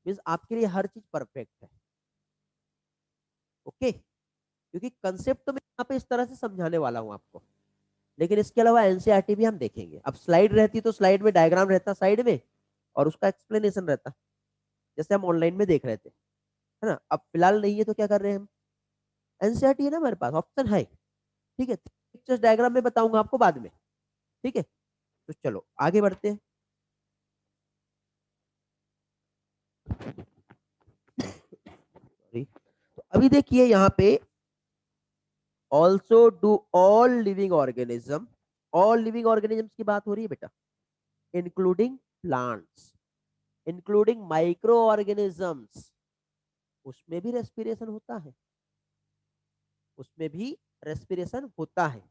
मीन्स आपके लिए हर चीज परफेक्ट है। ओके, क्योंकि कंसेप्ट तो मैं यहाँ पे इस तरह से समझाने वाला हूँ आपको, लेकिन इसके अलावा एनसीईआरटी भी हम देखेंगे। अब स्लाइड रहती तो स्लाइड में डायग्राम रहता साइड में और उसका एक्सप्लेनेशन रहता, जैसे हम ऑनलाइन में देख रहे थे, है ना। अब फिलहाल नहीं है तो क्या कर रहे हैं हम, एनसीईआरटी है ना हमारे पास, ऑप्शन है। ठीक है, पिक्चर्स डायग्राम में बताऊंगा आपको बाद में। ठीक है, तो चलो आगे बढ़ते हैं। तो अभी देखिए यहाँ पे, also do all living organism, all living organisms की बात हो रही है बेटा, including plants, including micro organisms, उसमें भी रेस्पिरेशन होता है, उसमें भी रेस्पिरेशन होता है।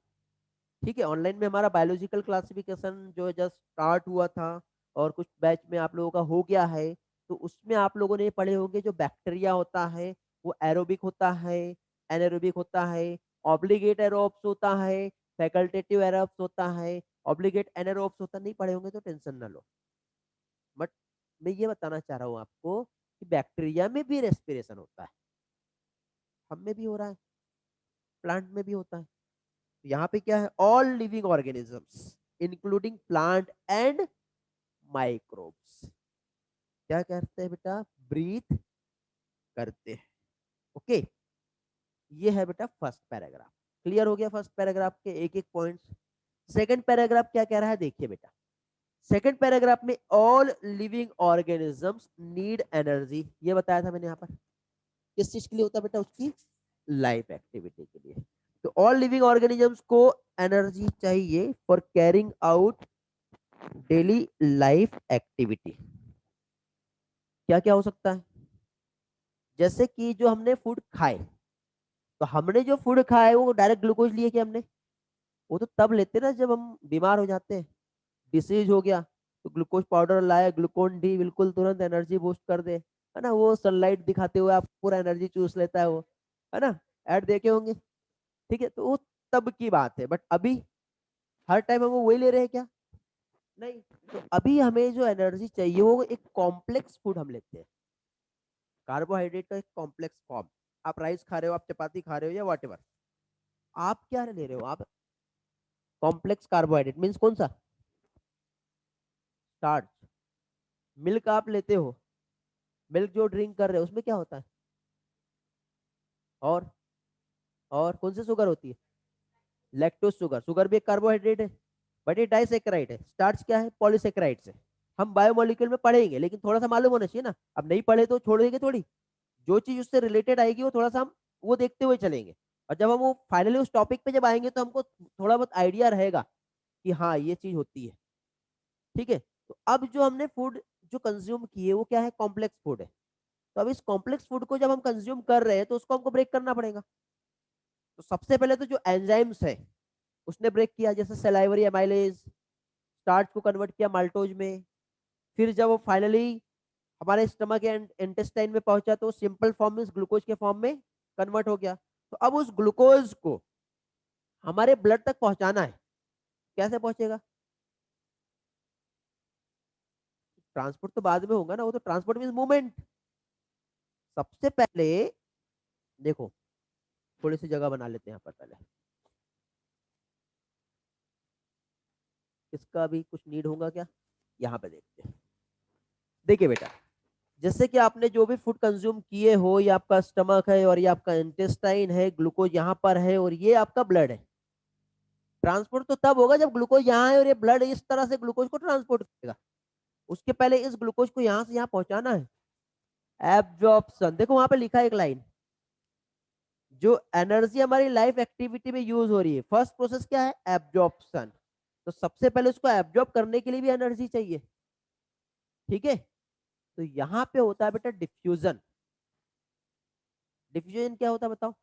ठीक है, ऑनलाइन में हमारा बायोलॉजिकल क्लासिफिकेशन जो जस्ट स्टार्ट हुआ था और कुछ बैच में आप लोगों का हो गया है, तो उसमें आप लोगों ने पढ़े होंगे जो बैक्टीरिया होता है वो एरोबिक होता है, एनारोबिक होता है, ऑब्लिगेट एरोब्स होता है, फैकल्टेटिव एरोब्स होता है, ऑब्लिगेट एनारोब्स होता है। नहीं पढ़े होंगे तो टेंशन ना लो, बट मैं ये बताना चाह रहा हूँ आपको कि बैक्टीरिया में भी रेस्पिरेशन होता है, हम में भी हो रहा है, प्लांट में भी होता है। यहाँ पे क्या है, all living organisms including plant and microbes क्या करते हैं बेटा, ब्रीथ करते हैं। ओके, ये है बेटा फर्स्ट पैराग्राफ। क्लियर हो गया फर्स्ट पैराग्राफ के एक एक पॉइंट्स। सेकंड पैराग्राफ क्या कह रहा है देखिए बेटा, सेकंड पैराग्राफ में all living organisms need energy, ये बताया था मैंने यहाँ पर। किस चीज के लिए होता है बेटा, उसकी लाइफ एक्टिविटी के लिए। तो ऑल लिविंग ऑर्गेनिजम्स को एनर्जी चाहिए for carrying out daily life activity. क्या क्या हो सकता है, जैसे कि जो हमने फूड खाए, तो हमने जो फूड खाया है वो डायरेक्ट ग्लूकोज लिए कि हमने, वो तो तब लेते ना जब हम बीमार हो जाते हैं, डिसीज हो गया, तो ग्लूकोज पाउडर लाए, ग्लूकोन डी बिल्कुल तुरंत एनर्जी बूस्ट कर दे, है ना, वो सनलाइट दिखाते हुए आप पूरा एनर्जी चूस लेता है वो, है ना, ऐड देखे होंगे। ठीक है, तो वो तब की बात है, बट अभी हर टाइम हम वही ले रहे हैं क्या, नहीं। तो अभी हमें जो एनर्जी चाहिए वो एक कॉम्प्लेक्स फूड हम लेते हैं, कार्बोहाइड्रेट का एक कॉम्प्लेक्स फॉर्म। आप राइस खा रहे हो, आप चपाती खा रहे हो या वॉट, आप क्या ले रहे हो, आप कॉम्प्लेक्स कार्बोहाइड्रेट मीन्स कौन सा, स्टार्च। मिल्क आप लेते हो, मिल्क जो ड्रिंक कर रहे हो उसमें क्या होता है, और और कौन सी शुगर होती है, लैक्टोज शुगर, शुगर भी एक कार्बोहाइड्रेट है, बट ये डाइसेकेराइड है। स्टार्च क्या है, पॉलीसेकेराइड से। हम बायोमोलिक्यूल में पढ़ेंगे लेकिन थोड़ा सा मालूम होना चाहिए ना, अब नहीं पढ़े तो छोड़ देंगे थोड़ी, जो चीज उससे रिलेटेड आएगी वो थोड़ा सा हम वो देखते हुए चलेंगे, और जब हम वो फाइनली उस टॉपिक पे जब आएंगे तो हमको थोड़ा बहुत आइडिया रहेगा कि हाँ ये चीज होती है। ठीक है, तो अब जो हमने फूड जो कंज्यूम किए वो क्या है, कॉम्प्लेक्स फूड है। तो अब इस कॉम्प्लेक्स फूड को जब हम कंज्यूम कर रहे हैं तो उसको हमको ब्रेक करना पड़ेगा। तो सबसे पहले तो जो एंजाइम्स है उसने ब्रेक किया, जैसे सेलाइवरी एमाइलेज, स्टार्च को कन्वर्ट किया माल्टोज में। फिर जब वो फाइनली हमारे स्टमक या इंटेस्टाइन में पहुंचा तो सिंपल फॉर्म में ग्लूकोज के फॉर्म में कन्वर्ट हो गया। तो अब उस ग्लूकोज को हमारे ब्लड तक पहुंचाना है, कैसे पहुंचेगा, ट्रांसपोर्ट तो बाद में होगा ना, वो तो ट्रांसपोर्ट मीन मूवमेंट। सबसे पहले देखो, थोड़ी सी जगह बना लेते हैं यहाँ पर पहले, इसका भी कुछ नीड होगा क्या, यहाँ पे देखते हैं। देखिए बेटा, जैसे कि आपने जो भी फूड कंज्यूम किए हो, ये आपका स्टमक है और ये आपका इंटेस्टाइन है, ग्लूकोज यहाँ पर है और ये आपका ब्लड है। ट्रांसपोर्ट तो तब होगा जब ग्लूकोज यहाँ है और ये ब्लड इस तरह से ग्लूकोज को ट्रांसपोर्ट करेगा। उसके पहले इस ग्लूकोज को यहाँ से यहाँ पहुंचाना है। एब्जॉर्प्शन, देखो वहां पे लिखा है एक लाइन, जो एनर्जी हमारी लाइफ एक्टिविटी में यूज हो रही है, फर्स्ट प्रोसेस क्या है, एब्जॉर्प्शन। तो सबसे पहले उसको एब्जॉर्ब करने के लिए भी एनर्जी चाहिए। ठीक है, तो यहाँ पे होता है बेटा डिफ्यूजन। डिफ्यूजन क्या होता है बताओ,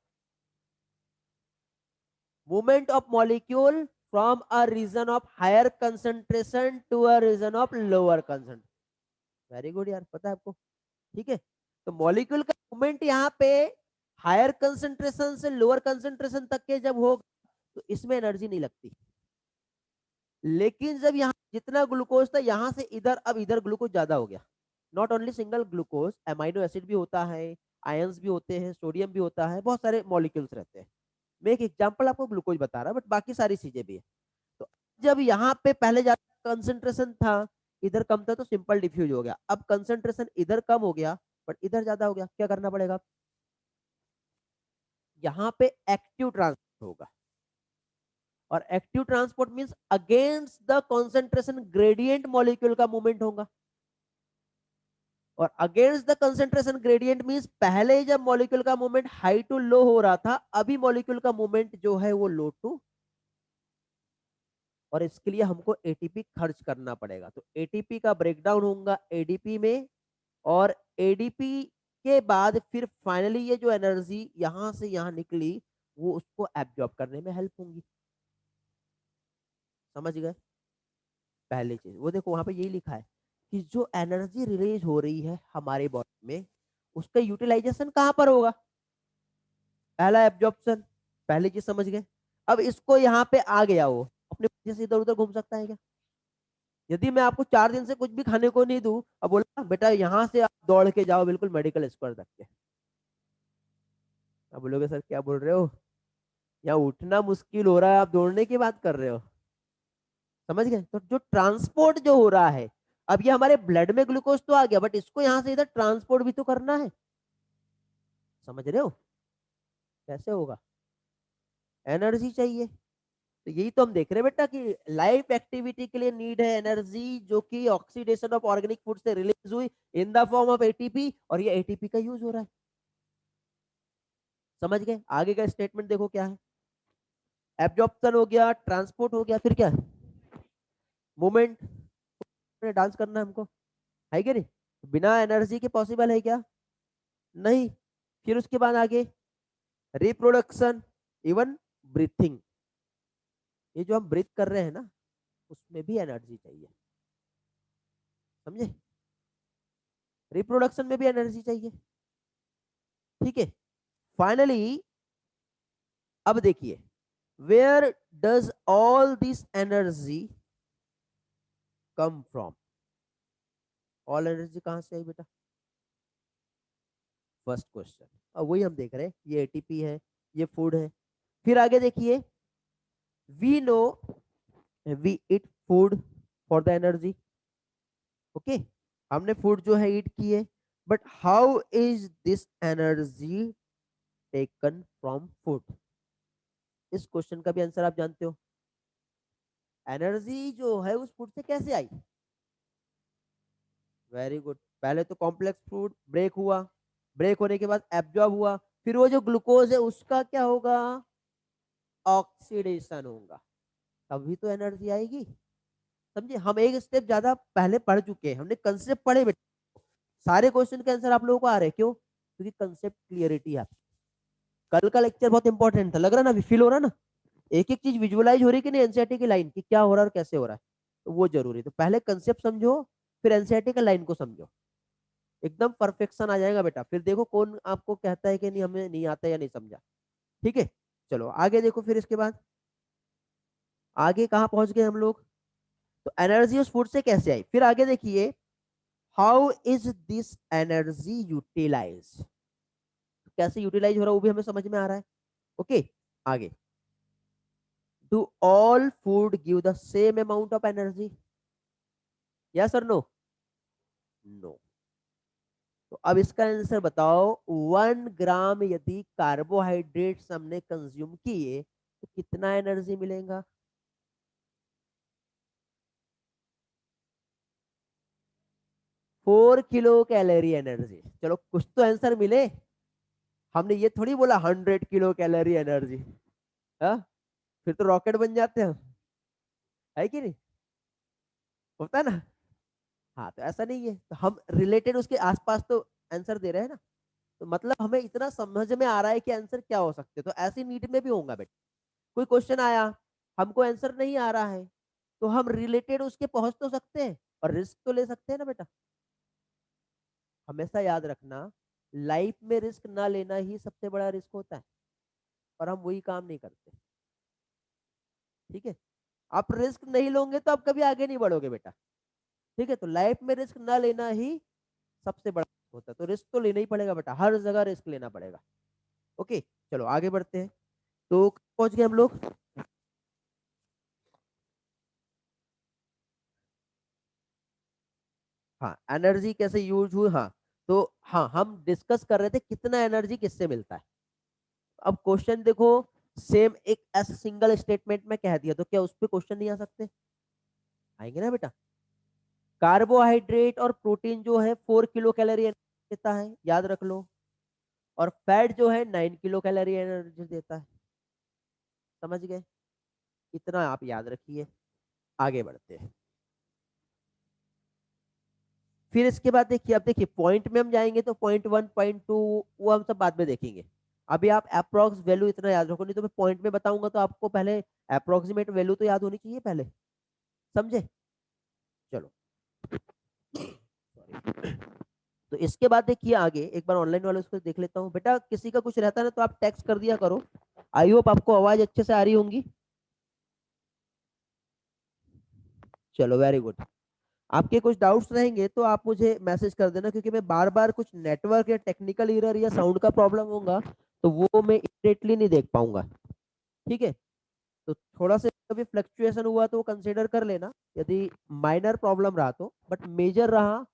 movement of molecule from a region of higher concentration to a region of lower concentration। Very good यार, पता है आपको। ठीक है, तो मॉलिक्यूल का मूवमेंट यहाँ पे हायर कंसेंट्रेशन से लोअर कंसेंट्रेशन तक के जब हो, तो इसमें एनर्जी नहीं लगती। लेकिन जब यहाँ जितना ग्लूकोज था यहाँ से इधर, अब इधर ग्लूकोज ज्यादा हो गया। Not only single glucose, amino acid भी होता है, आयंस भी होते हैं, सोडियम भी होता है, बहुत सारे मॉलिक्यूल्स रहते हैं। मैं एक एग्जांपल आपको ग्लूकोज बता रहा, बट बाकी सारी चीजें भी है। तो जब यहाँ पे पहले ज्यादा कंसेंट्रेशन था, इधर कम था, तो सिंपल डिफ्यूज हो गया। अब कंसेंट्रेशन इधर कम हो गया बट इधर ज्यादा हो गया, क्या करना पड़ेगा, यहाँ पे एक्टिव ट्रांसपोर्ट होगा। और active transport means against the concentration gradient molecule का मूवमेंट होगा। और against the concentration gradient means पहले जब मॉलिक्यूल का मूवमेंट हाई टू लो हो रहा था, अभी मॉलिक्यूल का मूवमेंट जो है वो लो टू, और इसके लिए हमको एटीपी खर्च करना पड़ेगा। तो एटीपी का ब्रेकडाउन होगा एडीपी में, और एडीपी के बाद फिर फाइनली ये जो एनर्जी यहां से यहां निकली वो उसको एब्जॉर्ब करने में हेल्प होंगी। समझ गए? पहली चीज वो देखो वहां पे यही लिखा है कि जो एनर्जी रिलीज हो रही है हमारे बॉडी में उसका यूटिलाइजेशन कहाँ पर होगा? पहला एब्जॉर्प्शन, पहली चीज समझ गए। अब इसको यहाँ पे आ गया वो अपने वजह से इधर उधर घूम सकता है क्या? यदि मैं आपको 4 दिन से कुछ भी खाने को नहीं दूं अब बोला बेटा यहाँ से आप दौड़ के जाओ बिल्कुल मेडिकल स्क्वायर तक के, अब बोलोगे सर क्या बोल रहे हो, यहाँ उठना मुश्किल हो रहा है आप दौड़ने की बात कर रहे हो। समझ गए? तो जो ट्रांसपोर्ट जो हो रहा है, अब ये हमारे ब्लड में ग्लूकोज तो आ गया बट इसको यहाँ से इधर ट्रांसपोर्ट भी तो करना है। समझ रहे हो कैसे होगा? एनर्जी चाहिए। तो यही तो हम देख रहे हैं बेटा कि लाइफ एक्टिविटी के लिए नीड है एनर्जी जो कि ऑक्सीडेशन ऑफ ऑर्गेनिक फूड से रिलीज हुई इन द फॉर्म ऑफ एटीपी और ये एटीपी का यूज हो रहा है। समझ गए? आगे का स्टेटमेंट देखो क्या है। एब्जॉर्प्शन हो गया, ट्रांसपोर्ट हो गया, फिर क्या? मूवमेंट। डांस करना है हमको, है कि नहीं? बिना एनर्जी के पॉसिबल है क्या? नहीं। फिर उसके बाद आगे रिप्रोडक्शन, इवन ब्रीथिंग। ये जो हम ब्रीथ कर रहे हैं ना उसमें भी एनर्जी चाहिए। समझे? रिप्रोडक्शन में भी एनर्जी चाहिए। ठीक है। फाइनली अब देखिए where does all this energy come from? All energy कहां से आई बेटा? First question. अब वही हम देख रहे हैं, ये एटीपी है, ये फूड है। फिर आगे देखिए, we know we eat food for the energy. Okay, हमने फूड जो है ईट की है, but how is this energy taken from food? इस क्वेश्चन का भी आंसर आप जानते हो। एनर्जी जो है उस फूड से कैसे आई? Very good. पहले तो कॉम्प्लेक्स फूड ब्रेक हुआ, ब्रेक होने के बाद एब्जॉर्ब हुआ, फिर वो जो ग्लूकोज है उसका क्या होगा? ऑक्सीडेशन होगा, तभी तो एनर्जी आएगी। समझे? हम एक स्टेप ज्यादा पहले पढ़ चुके हैं, हमने कंसेप्ट पढ़े बेटे। सारे क्वेश्चन के आंसर आप लोगों को आ रहे हैं, क्यों? क्योंकि कंसेप्ट क्लियरिटी है। कल का लेक्चर बहुत इंपॉर्टेंट था, लग रहा ना, अभी फील हो रहा ना? एक एक चीज विजुअलाइज हो रही कि नहीं एनसीईआरटी की लाइन की क्या हो रहा है और कैसे हो रहा है, तो वो जरूरी है। तो पहले कंसेप्ट समझो, फिर एनसीईआरटी का लाइन को समझो, एकदम परफेक्शन आ जाएगा बेटा। फिर देखो कौन आपको कहता है कि नहीं हमें नहीं आता या नहीं समझा। ठीक है, चलो आगे देखो। फिर इसके बाद आगे कहाँ पहुंच गए हम लोग? तो एनर्जी उस फूड से कैसे आई, फिर आगे देखिए how is this energy utilise? कैसे यूटिलाइज हो रहा है वो भी हमें समझ में आ रहा है। ओके, आगे do all food give the same amount of energy? Yes और नो? नो। तो अब इसका आंसर बताओ, 1 ग्राम यदि कार्बोहाइड्रेट्स हमने कंज्यूम किए तो कितना एनर्जी मिलेगा? 4 किलो कैलोरी एनर्जी। चलो कुछ तो आंसर मिले। हमने ये थोड़ी बोला 100 किलो कैलोरी एनर्जी। हाँ, फिर तो रॉकेट बन जाते हैं, है कि नहीं? होता है ना? हाँ, तो ऐसा नहीं है, तो हम रिलेटेड उसके आसपास तो आंसर दे रहे हैं ना। तो मतलब हमें इतना समझ में आ रहा है कि आंसर क्या हो सकते हैं, तो ऐसी नीड में भी होगा बेटा। कोई क्वेश्चन आया, हमको आंसर नहीं आ रहा है, तो हम रिलेटेड उसके पहुंच तो सकते हैं और रिस्क तो ले सकते हैं ना बेटा। हमेशा याद रखना, लाइफ में रिस्क ना लेना ही सबसे बड़ा रिस्क होता है, और हम वही काम नहीं करते। ठीक है, आप रिस्क नहीं लोगे तो आप कभी आगे नहीं बढ़ोगे बेटा। ठीक है, तो लाइफ में रिस्क ना लेना ही सबसे बड़ा risk होता है, तो रिस्क तो लेना ही पड़ेगा बेटा, हर जगह रिस्क लेना पड़ेगा। ओके, चलो आगे बढ़ते हैं। तो पहुंच गए हम लोग। हाँ, एनर्जी कैसे यूज हुई, हाँ। तो हाँ, हम डिस्कस कर रहे थे कितना एनर्जी किससे मिलता है। अब क्वेश्चन देखो, सेम एक ऐसा सिंगल स्टेटमेंट में कह दिया तो क्या उस पर क्वेश्चन नहीं आ सकते? आएंगे ना बेटा। कार्बोहाइड्रेट और प्रोटीन जो है 4 किलो कैलोरी देता है, याद रख लो। और फैट जो है 9 किलो कैलोरी एनर्जी देता है। समझ गए? इतना आप याद रखिए। आगे बढ़ते हैं। फिर इसके बाद देखिए, अब देखिए पॉइंट में हम जाएंगे तो पॉइंट 1 पॉइंट 2 वो हम सब बाद में देखेंगे। अभी आप अप्रोक्स वैल्यू इतना याद रखो, नहीं तो मैं पॉइंट में बताऊंगा तो आपको पहले अप्रोक्सीमेट वैल्यू तो याद होनी चाहिए पहले, समझे। चलो सॉरी। तो इसके बाद देखिए आगे एक बार ऑनलाइन वाले उसको देख लेता हूँ। बेटा किसी का कुछ रहता है ना तो आप टेक्स्ट कर दिया करो। आई होप आपको आवाज अच्छे से आ रही होंगी। चलो वेरी गुड। आपके कुछ डाउट्स रहेंगे तो आप मुझे मैसेज कर देना, क्योंकि मैं बार बार कुछ नेटवर्क या टेक्निकल एरर या साउंड का प्रॉब्लम होगा तो वो मैं इमीडिएटली नहीं देख पाऊंगा। ठीक है, तो थोड़ा सा कभी फ्लक्चुएशन हुआ तो कंसिडर कर लेना, यदि माइनर प्रॉब्लम रहा तो। बट मेजर रहा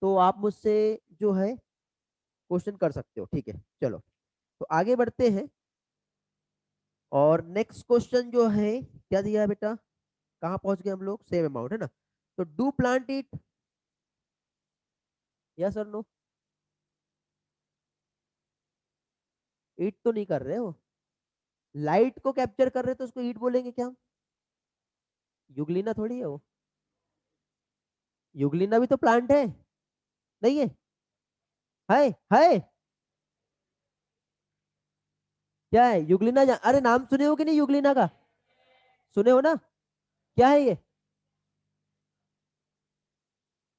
तो आप मुझसे जो है क्वेश्चन कर सकते हो। ठीक है, चलो तो आगे बढ़ते हैं। और नेक्स्ट क्वेश्चन जो है क्या दिया है बेटा, कहाँ पहुंच गए हम लोग, सेम अमाउंट है ना। तो डू प्लांट इट, यस और नो। ईट तो नहीं कर रहे हो, लाइट को कैप्चर कर रहे तो उसको ईट बोलेंगे क्या हम? युगलिना थोड़ी है वो, युगलिना भी तो प्लांट है, नहीं है? है क्या है युगलिना? अरे नाम सुने हो कि नहीं युगलिना का, सुने हो ना? क्या है ये?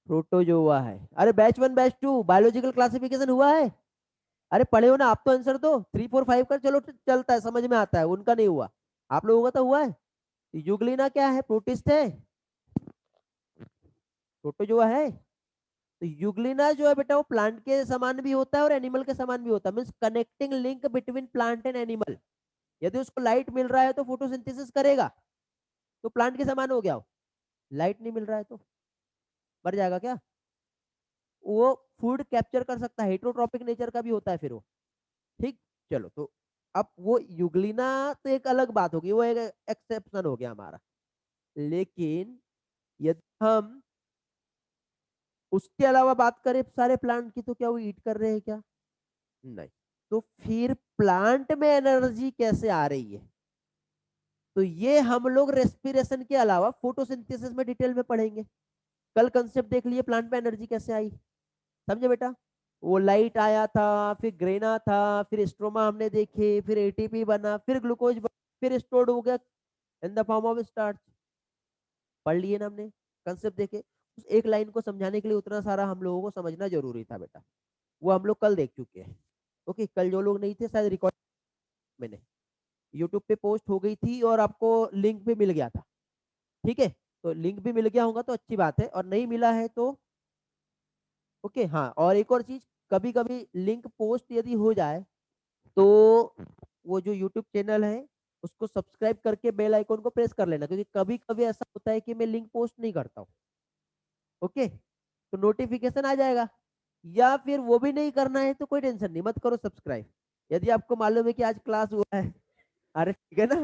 प्रोटोजोआ है। अरे batch one batch two biological classification हुआ है? अरे पढ़े हो ना आप तो, आंसर दो 3 4 5 का। चलो चलता है, समझ में आता है, उनका नहीं हुआ, आप लोगों का तो हुआ है। युगलिना क्या है, प्रोटिस्ट है, प्रोटोजोआ है। तो युगलिना जो है बेटा वो प्लांट के समान भी होता है और एनिमल के समान भी होता है, means connecting link between plant and animal. यदि उसको लाइट मिल रहा है तो फोटोसिंथेसिस करेगा, तो प्लांट के समान हो गया वो। लाइट नहीं मिल रहा है तो मर जाएगा क्या? वो फूड कैप्चर कर सकता है, हेटरोट्रॉपिक नेचर का भी होता है फिर वो। ठीक, चलो तो अब वो युगलिना तो एक अलग बात होगी, वो एक एक्सेप्शन हो गया हमारा। लेकिन यदि हम उसके अलावा बात करें सारे प्लांट की, तो क्या वो ईट कर रहे हैं क्या? नहीं। तो फिर प्लांट में एनर्जी कैसे आ रही है? तो ये हम लोग रेस्पिरेशन के अलावा फोटोसिंथेसिस में डिटेल में पढ़ेंगे। कल कंसेप्ट देख लिए प्लांट में एनर्जी कैसे आई, समझे बेटा। वो लाइट आया था, फिर ग्रेना था, फिर स्ट्रोमा हमने देखे, फिर एटीपी बना, फिर ग्लूकोज बना, फिर स्टोर्ड हो गया इन द फॉर्म ऑफ स्टार्च। पढ़ लिए ना हमने, कंसेप्ट देखे। उस एक लाइन को समझाने के लिए उतना सारा हम लोगों को समझना जरूरी था बेटा, वो हम लोग कल देख चुके हैं। ओके, कल जो लोग नहीं थे शायद रिकॉर्ड मैंने यूट्यूब पे पोस्ट हो गई थी और आपको लिंक भी मिल गया था। ठीक है, तो लिंक भी मिल गया होगा तो अच्छी बात है, और नहीं मिला है तो ओके। हाँ, और एक और चीज, कभी कभी लिंक पोस्ट यदि हो जाए तो वो जो यूट्यूब चैनल है उसको सब्सक्राइब करके बेल आइकन को प्रेस कर लेना, क्योंकि कभी कभी ऐसा होता है कि मैं लिंक पोस्ट नहीं करता हूँ। ओके, तो नोटिफिकेशन आ जाएगा। या फिर वो भी नहीं करना है तो कोई टेंशन नहीं, मत करो सब्सक्राइब, यदि आपको मालूम है कि आज क्लास हुआ है। अरे ठीक है ना।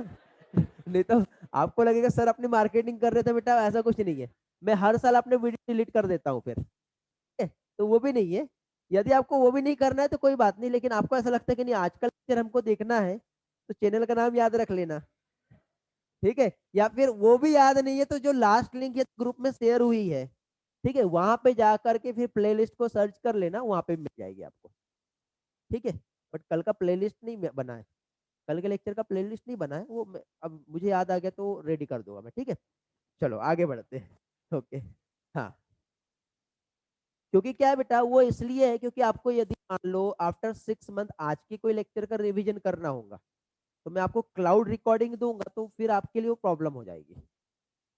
नहीं तो आपको लगेगा सर अपनी मार्केटिंग कर रहे थे, बेटा ऐसा कुछ नहीं है। मैं हर साल अपने वीडियो डिलीट कर देता हूँ फिर, ठीक है? तो वो भी नहीं है। यदि आपको वो भी नहीं करना है तो कोई बात नहीं, लेकिन आपको ऐसा लगता है कि नहीं आज का लेक्चर हमको देखना है, तो चैनल का नाम याद रख लेना। ठीक है, या फिर वो भी याद नहीं है तो जो लास्ट लिंक ये ग्रुप में शेयर हुई है, ठीक है, वहां पे जा करके फिर प्लेलिस्ट को सर्च कर लेना, वहां पे मिल जाएगी आपको। ठीक है, बट कल का प्लेलिस्ट नहीं बना है, कल के लेक्चर का प्लेलिस्ट नहीं बना है, वो अब मुझे याद आ गया तो रेडी कर दूंगा मैं। ठीक है, चलो आगे बढ़ते हैं। ओके, हाँ, क्योंकि क्या है बेटा वो इसलिए है क्योंकि आपको यदि मान लो आफ्टर 6 मंथ आज के कोई लेक्चर का रिवीजन करना होगा, तो मैं आपको क्लाउड रिकॉर्डिंग दूंगा तो फिर आपके लिए वो प्रॉब्लम हो जाएगी।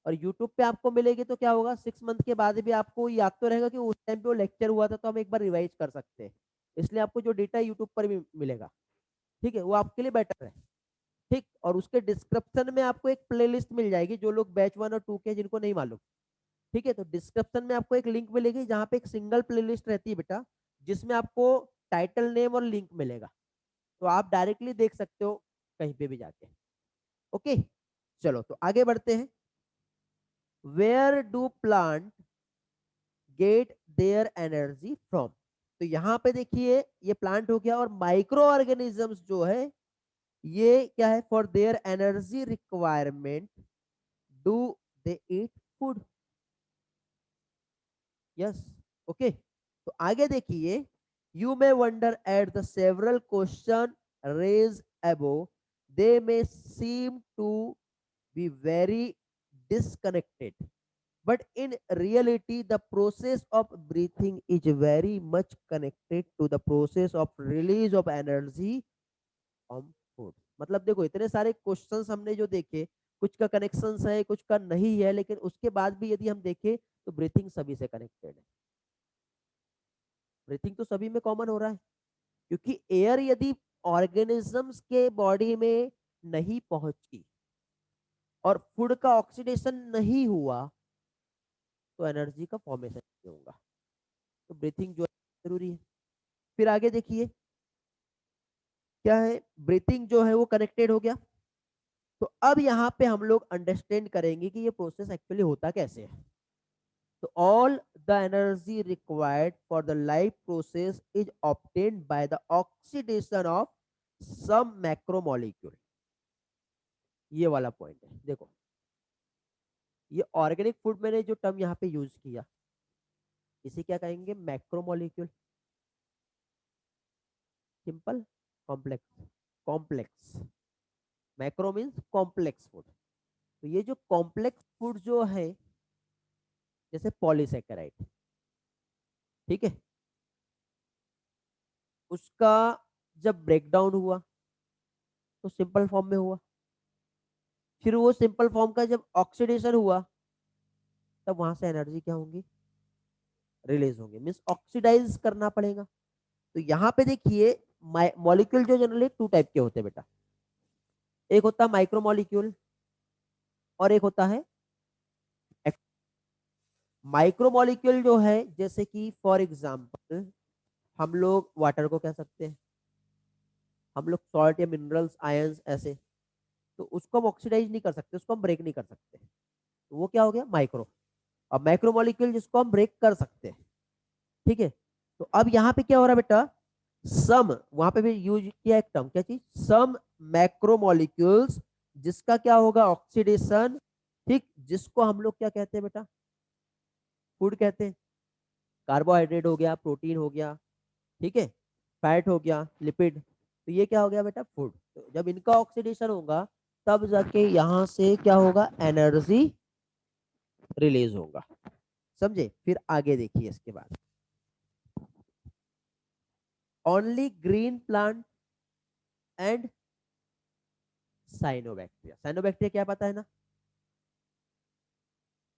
और यूट्यूब पे आपको मिलेगी तो क्या होगा, 6 मंथ के बाद भी आपको याद तो रहेगा कि उस टाइम पे वो लेक्चर हुआ था, तो हम एक बार रिवाइज कर सकते हैं। इसलिए आपको जो डेटा यूट्यूब पर भी मिलेगा, ठीक है, वो आपके लिए बेटर है। ठीक, और उसके डिस्क्रिप्शन में आपको एक प्लेलिस्ट मिल जाएगी, जो लोग बैच 1 और 2 के जिनको नहीं मालूम। ठीक है, तो डिस्क्रिप्शन में आपको एक लिंक मिलेगी जहाँ पे एक सिंगल प्लेलिस्ट रहती है बेटा, जिसमें आपको टाइटल नेम और लिंक मिलेगा, तो आप डायरेक्टली देख सकते हो कहीं पे भी जाके। ओके, चलो तो आगे बढ़ते हैं। Where do plant get their energy from? तो यहाँ पे देखिए ये प्लांट हो गया, और माइक्रो ऑर्गेनिजम्स जो है ये क्या है, for their energy requirement do they eat food? Yes, okay. तो आगे देखिए, you may wonder at the several question rays above, they may seem to be very disconnected. But in reality, the process of breathing is very much connected to the process of release of energy from food. मतलब देखो इतने सारे questions हमने जो देखे, कुछ का connection है कुछ का नहीं है, लेकिन उसके बाद भी यदि हम देखें तो ब्रीथिंग सभी से कनेक्टेड है। ब्रीथिंग तो सभी में कॉमन हो रहा है, क्योंकि एयर यदि ऑर्गेनिजम्स के बॉडी में नहीं पहुंची और फूड का ऑक्सीडेशन नहीं हुआ तो एनर्जी का फॉर्मेशन नहीं होगा। तो ब्रीथिंग जो है जरूरी है। फिर आगे देखिए क्या है, ब्रीथिंग जो है वो कनेक्टेड हो गया। तो अब यहाँ पे हम लोग अंडरस्टैंड करेंगे कि ये प्रोसेस एक्चुअली होता कैसे है। तो all the energy required for the life process is obtained by the oxidation of some macromolecule. ये वाला पॉइंट है, देखो ये ऑर्गेनिक फूड मैंने जो टर्म यहाँ पे यूज किया, इसे क्या कहेंगे, macromolecule. Simple, complex, complex. Macro means complex food. तो ये जो कॉम्प्लेक्स फूड जो है, जैसे पॉलीसेकेराइड, ठीक है, उसका जब ब्रेकडाउन हुआ तो सिंपल फॉर्म में हुआ, फिर वो सिंपल फॉर्म का जब ऑक्सीडेशन हुआ तब वहां से एनर्जी क्या होंगी, रिलीज होंगे, मीन्स ऑक्सीडाइज करना पड़ेगा। तो यहाँ पे देखिए मॉलिक्यूल जो जनरली टू टाइप के होते हैं बेटा, एक होता है माइक्रो मॉलिक्यूल और एक होता है माइक्रो मॉलिक्यूल। जो है जैसे कि फॉर एग्जांपल हम लोग वाटर को कह सकते हैं, हम लोग सॉल्ट या मिनरल्स आयंस ऐसे, तो उसको हम ऑक्सीडाइज नहीं कर सकते, उसको हम ब्रेक नहीं कर सकते, तो वो क्या हो गया माइक्रो। और मैक्रो मॉलिक्यूल जिसको हम ब्रेक कर सकते हैं, ठीक है। तो अब यहाँ पे क्या हो रहा है बेटा, सम, वहां पे भी यूज किया एक टर्म, क्या चीज, सम मैक्रो मॉलिक्यूल्स, जिसका क्या होगा ऑक्सीडेशन, ठीक, जिसको हम लोग क्या कहते हैं बेटा, फूड कहते हैं। कार्बोहाइड्रेट हो गया, प्रोटीन हो गया, ठीक है, फैट हो गया, लिपिड, तो ये क्या हो गया बेटा, फूड। तो जब इनका ऑक्सीडेशन होगा तब जाके यहां से क्या होगा, एनर्जी रिलीज होगा। समझे। फिर आगे देखिए इसके बाद, only green plant and cyanobacteria. Cyanobacteria क्या पता है ना,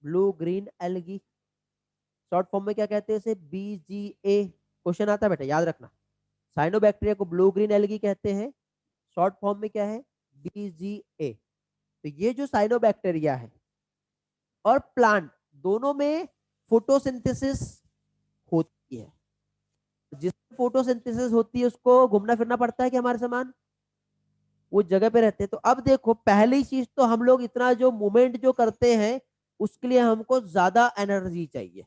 blue green algae, short form में क्या कहते हैं इसे, BGA। क्वेश्चन आता है बेटा, याद रखना। साइनोबैक्टीरिया को ब्लू ग्रीन एल्गी कहते हैं, शॉर्ट फॉर्म में क्या है, BGA। तो ये जो साइनोबैक्टीरिया है और प्लांट दोनों में फोटोसिंथेसिस होती है। जिसमें फोटोसिंथेसिस होती है उसको घूमना फिरना पड़ता है कि हमारे समान वो जगह पे रहते हैं। तो अब देखो पहली चीज तो हम लोग इतना जो मूवमेंट जो करते हैं उसके लिए हमको ज्यादा एनर्जी चाहिए,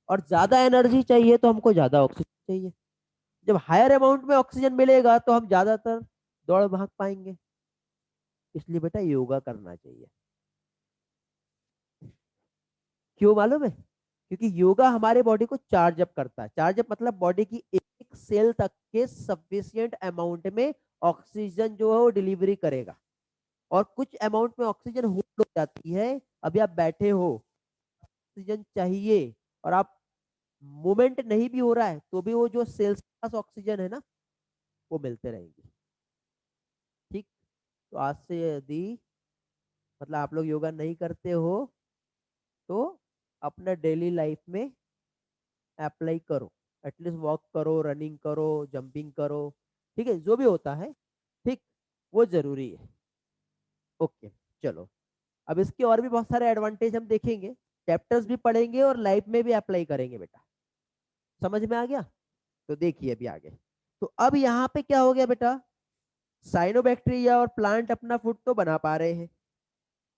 और ज्यादा एनर्जी चाहिए तो हमको ज्यादा ऑक्सीजन चाहिए। जब हायर अमाउंट में ऑक्सीजन मिलेगा तो हम ज्यादातर दौड़ भाग पाएंगे। इसलिए बेटा योगा करना चाहिए। क्यों मालूम है, क्योंकि योगा हमारे बॉडी को चार्ज अप करता है। चार्ज अप मतलब बॉडी की एक सेल तक के सफिशियंट अमाउंट में ऑक्सीजन जो है वो डिलीवरी करेगा, और कुछ अमाउंट में ऑक्सीजन होल्ड हो जाती है। अभी आप बैठे हो, ऑक्सीजन चाहिए, और आप मूवमेंट नहीं भी हो रहा है तो भी वो जो सेल्स के पास ऑक्सीजन है ना वो मिलते रहेंगे। ठीक। तो आज से यदि मतलब आप लोग योगा नहीं करते हो तो अपना डेली लाइफ में अप्लाई करो। एटलीस्ट वॉक करो, रनिंग करो, जंपिंग करो, ठीक है, जो भी होता है, ठीक, वो जरूरी है। ओके, चलो। अब इसके और भी बहुत सारे एडवांटेज हम देखेंगे, चैप्टर्स भी पढ़ेंगे और लाइफ में भी अप्लाई करेंगे बेटा। समझ में आ गया। तो देखिए अभी आगे। तो अब यहाँ पे क्या हो गया बेटा, साइनोबैक्टीरिया और प्लांट अपना फूड तो बना पा रहे हैं,